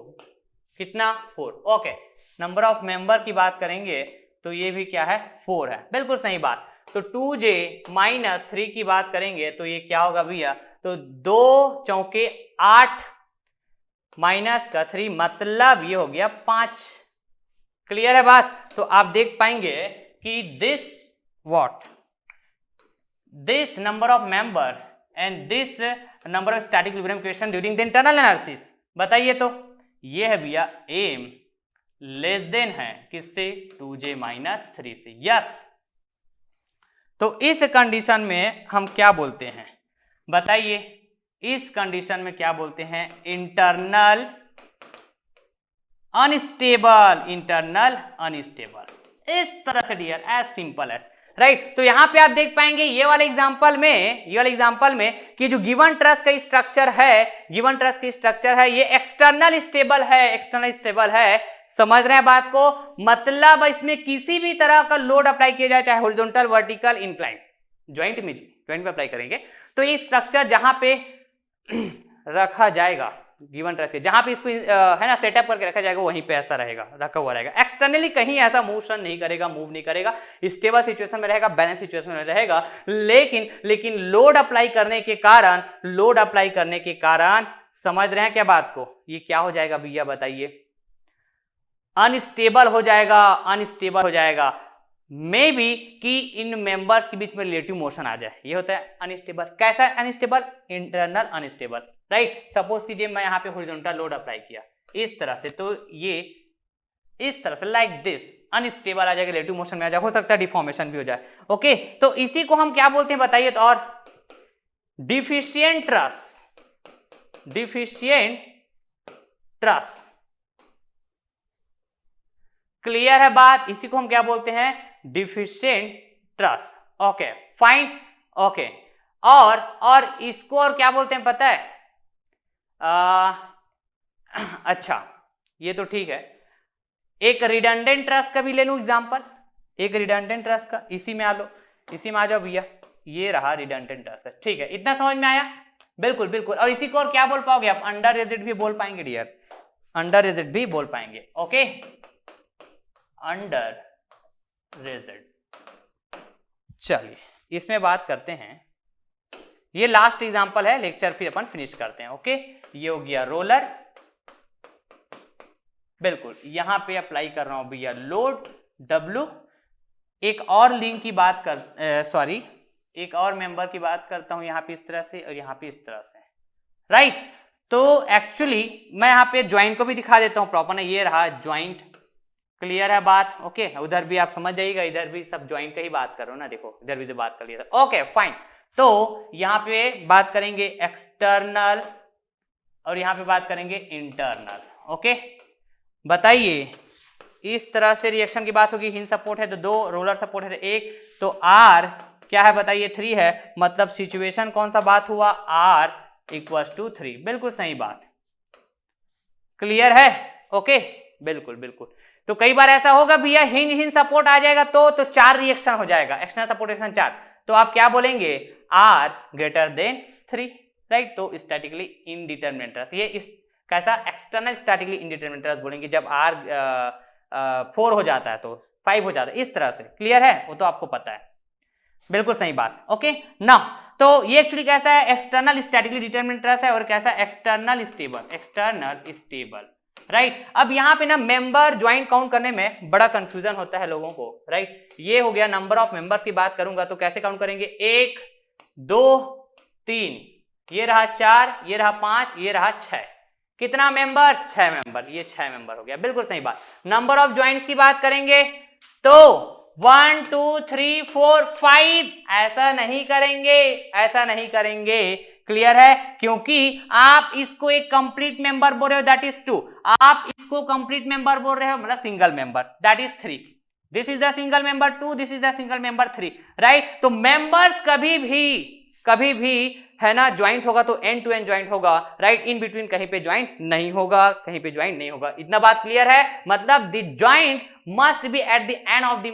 कितना 4। ओके, नंबर ऑफ मेंबर की बात करेंगे तो ये भी क्या है 4 है, बिल्कुल सही बात। तो 2j माइनस 3 की बात करेंगे तो ये क्या होगा भैया, तो 2 चौके 8 माइनस का 3 मतलब ये हो गया 5, क्लियर है बात। तो आप देख पाएंगे कि this number of member and this number of static equilibrium equation during the internal analysis, बताइए तो ये है भैया m लेस देन है किससे, 2j माइनस 3 से, यस। तो इस कंडीशन में हम क्या बोलते हैं बताइए, इस कंडीशन में क्या बोलते हैं, इंटरनल अनस्टेबल, इस तरह से dear, as simple as, right. तो यहां पे आप देख पाएंगे ये वाले एग्जांपल में कि जो गिवन ट्रस का स्ट्रक्चर है, ये एक्सटर्नल स्टेबल है, समझ रहे हैं बात को, मतलब इसमें किसी भी तरह का लोड अप्लाई किया जाए, चाहे हॉरिजॉन्टल, वर्टिकल, इंक्लाइन, ज्वाइंट में जी ज्वाइंट पे अप्लाई करेंगे तो ये स्ट्रक्चर जहां पे रखा जाएगा गिवन ट्रस के, जहां पे इसको है ना सेटअप करके रखा जाएगा वहीं पे ऐसा रहेगा, रखा हुआ रहेगा, एक्सटर्नली कहीं ऐसा मोशन नहीं करेगा, मूव नहीं करेगा, स्टेबल सिचुएशन में रहेगा, बैलेंस सिचुएशन में रहेगा। लेकिन लोड अप्लाई करने के कारण समझ रहे हैं क्या बात को, ये क्या हो जाएगा भैया बताइए, अनस्टेबल हो जाएगा, मे बी कि इन मेंबर्स के बीच में रिलेटिव मोशन आ जाए, ये होता है अनस्टेबल। कैसा unstable? Internal unstable, right. Suppose कीजिए मैं यहाँ पे हॉरिजॉन्टल लोड अप्लाई किया इस तरह से, तो ये इस तरह से लाइक दिस अनस्टेबल आ जाएगा, रिलेटिव मोशन में आ जाए, हो सकता है डिफॉर्मेशन भी हो जाए। ओके, तो इसी को हम क्या बोलते हैं बताइए तो, और डिफिशिएंट ट्रस। क्लियर है बात? इसी को हम क्या बोलते हैं? Deficient truss. Okay fine. Okay, और इसको और क्या बोलते हैं पता है? अच्छा ये तो ठीक है, एक रिडंडेंट ट्रस का भी ले लूं एग्जांपल, एक रिडंडेंट ट्रस का, इसी में आ लो, इसी में आ जाओ भैया, ये रहा रिडंडेंट ट्रस, ठीक है, इतना समझ में आया? बिल्कुल बिल्कुल। और इसी को और क्या बोल पाओगे आप? अंडर रिजिड भी बोल पाएंगे डियर, अंडर रिजिड भी बोल पाएंगे। Okay, under rigid. चलिए इसमें बात करते हैं, ये लास्ट एग्जांपल है, लेक्चर फिर अपन फिनिश करते हैं। ओके, ये हो गया रोलर, बिल्कुल यहां पे अप्लाई कर रहा हूं भैया लोड W। एक और लिंक की बात कर एक और मेंबर की बात करता हूं, यहां पे इस तरह से और यहां पे इस तरह से, राइट। तो एक्चुअली मैं यहां पे ज्वाइंट को भी दिखा देता हूं प्रॉपर ना, ये रहा ज्वाइंट। क्लियर है बात? ओके, उधर भी आप समझ जाइएगा, इधर भी सब ज्वाइंट का ही बात करो ना, देखो इधर भी तो बात कर लिया था। ओके फाइन, तो यहां पे बात करेंगे एक्सटर्नल और यहां पे बात करेंगे इंटरनल। ओके, बताइए इस तरह से रिएक्शन की बात होगी, हिंज सपोर्ट है तो 2, रोलर सपोर्ट है तो 1, तो R क्या है बताइए? 3 है, मतलब सिचुएशन कौन सा बात हुआ? R = 3, बिल्कुल सही बात। क्लियर है? ओके, बिल्कुल बिल्कुल। तो कई बार ऐसा होगा भैया हिंज सपोर्ट आ जाएगा तो 4 रिएक्शन हो जाएगा, एक्सटर्नल सपोर्ट रिएक्शन 4, तो आप क्या बोलेंगे? R > 3, right. तो स्टैटिकली इनडिटरमिनेट ट्रस, ये इस कैसा? एक्सटर्नल स्टैटिकली इनडिटरमिनेट ट्रस बोलेंगे जब R 4 हो जाता है तो 5 हो जाता है, इस तरह से। क्लियर है? वो तो आपको पता है, बिल्कुल सही बात। ओके ना, तो ये एक्चुअली कैसा है? एक्सटर्नल स्टैटिकली डिटरमिनेट ट्रस है, और कैसा? External stable, right. अब यहाँ पे ना मेंबर ज्वाइंट काउंट करने में बड़ा कंफ्यूजन होता है लोगों को, राइट। ये हो गया नंबर ऑफ मेंबर्स की बात करूंगा तो कैसे काउंट करेंगे? 1 2 3, ये रहा 4, ये रहा 5, ये रहा 6, कितना मेंबर्स? 6 मेंबर, ये 6 मेंबर हो गया, बिल्कुल सही बात। नंबर ऑफ ज्वाइंट्स की बात करेंगे तो 1 2 3 4 5, ऐसा नहीं करेंगे, क्लियर है? क्योंकि आप इसको एक कंप्लीट मेंबर बोल रहे हो, दैट इज 2, आप इसको कंप्लीट मेंबर बोल रहे हो मतलब single member, that is 3। This is the single member 2, this is the single member 3, right. तो मेंबर्स कभी भी है ना ज्वाइंट होगा तो एंड टू एंड ज्वाइंट होगा, राइट। इन बिटवीन कहीं पे ज्वाइंट नहीं होगा, इतना बात क्लियर है? मतलब the joint must be at the end of the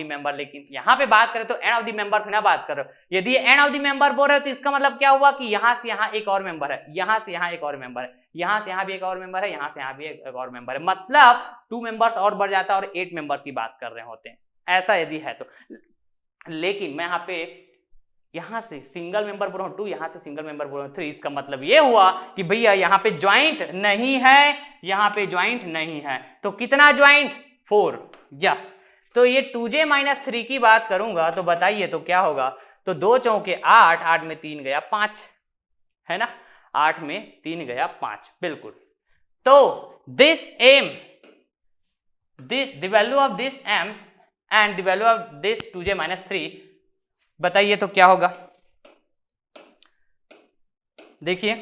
member, लेकिन यहां पे बात करें तो एंड ऑफ द मेंबर ना बात करो। यदि एंड ऑफ द मेंबर बोल रहे हो तो इसका मतलब क्या हुआ कि यहां से यहां एक और मेंबर है, यहां से यहां एक और मेंबर है, यहां से यहां भी एक और मेंबर है, यहां से यहां भी एक और मेंबर है, मतलब 2 मेंबर्स और बढ़ जाता है और 8 मेंबर्स की बात कर रहे होते हैं, ऐसा यदि है तो। लेकिन मैं यहां से सिंगल मेंबर बोल रहा हूं 2, यहां से सिंगल मेंबर बोल रहा हूं 3, इसका मतलब ये हुआ कि भैया यहां पे ज्वाइंट नहीं है, तो कितना ज्वाइंट? 4, यस। तो ये 2j-3 की बात करूंगा तो बताइए तो क्या होगा? तो 2 चौके 8, 8 में 3 गया 5, है ना, 8 में 3 गया 5, बिल्कुल। तो the value of this m and the value of this 2j-3, बताइए तो क्या होगा? देखिए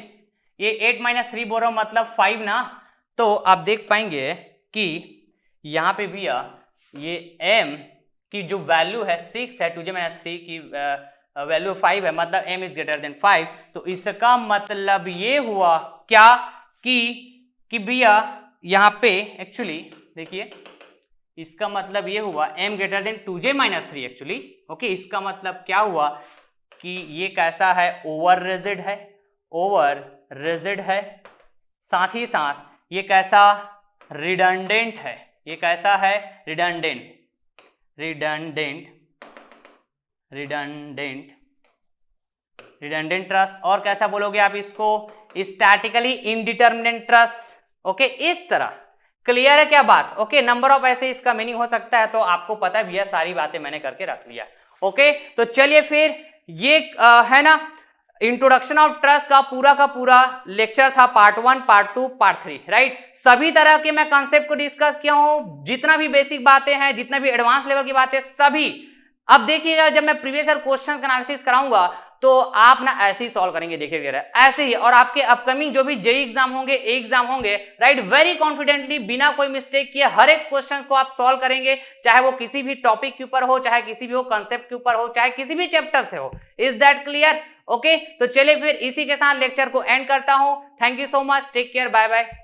ये 8-3 बोल रहा हूं मतलब 5 ना, तो आप देख पाएंगे कि यहां पे भैया ये m की जो वैल्यू है 6 है, 2j-3 की वैल्यू 5 है, मतलब m इज ग्रेटर देन 5, तो इसका मतलब ये हुआ क्या कि भैया यहां पे एक्चुअली देखिए इसका मतलब ये हुआ m > 2j-3 एक्चुअली। ओके, इसका मतलब क्या हुआ कि ये कैसा है, ओवर रिजिड है, ओवर रिजिड है, साथ ही साथ ये कैसा रिडंडेंट है, ये कैसा है redundant, redundant, redundant, redundant truss. और कैसा बोलोगे आप इसको, स्टैटिकली इनडिटर्मिनेट ट्रस। ओके, इस तरह क्लियर है क्या बात? ओके, नंबर ऑफ ऐसे इसका मीनिंग हो सकता है, तो आपको पता है भैया सारी बातें मैंने करके रख लिया। ओके, तो चलिए फिर ये है ना इंट्रोडक्शन ऑफ ट्रस का पूरा लेक्चर था, पार्ट 1, पार्ट 2, पार्ट 3, राइट। सभी तरह के मैं कॉन्सेप्ट को डिस्कस किया हूं, जितना भी बेसिक बातें हैं, जितना भी एडवांस लेवल की बातें, सभी। अब देखिएगा जब मैं प्रीवियस ईयर क्वेश्चंस का एनालिसिस कराऊंगा तो आप ना ऐसे ही सॉल्व करेंगे, देखिएगा ऐसे ही। और आपके अपकमिंग जो भी जेई एग्जाम होंगे, एग्जाम होंगे, राइट, वेरी कॉन्फिडेंटली बिना कोई मिस्टेक किए हर एक क्वेश्चन को आप सॉल्व करेंगे, चाहे वो किसी भी टॉपिक के ऊपर हो, चाहे किसी भी हो कॉन्सेप्ट के ऊपर हो, चाहे किसी भी चैप्टर से हो। Is that clear? ओके, तो चलिए फिर इसी के साथ लेक्चर को एंड करता हूं। Thank you so much, take care, bye bye.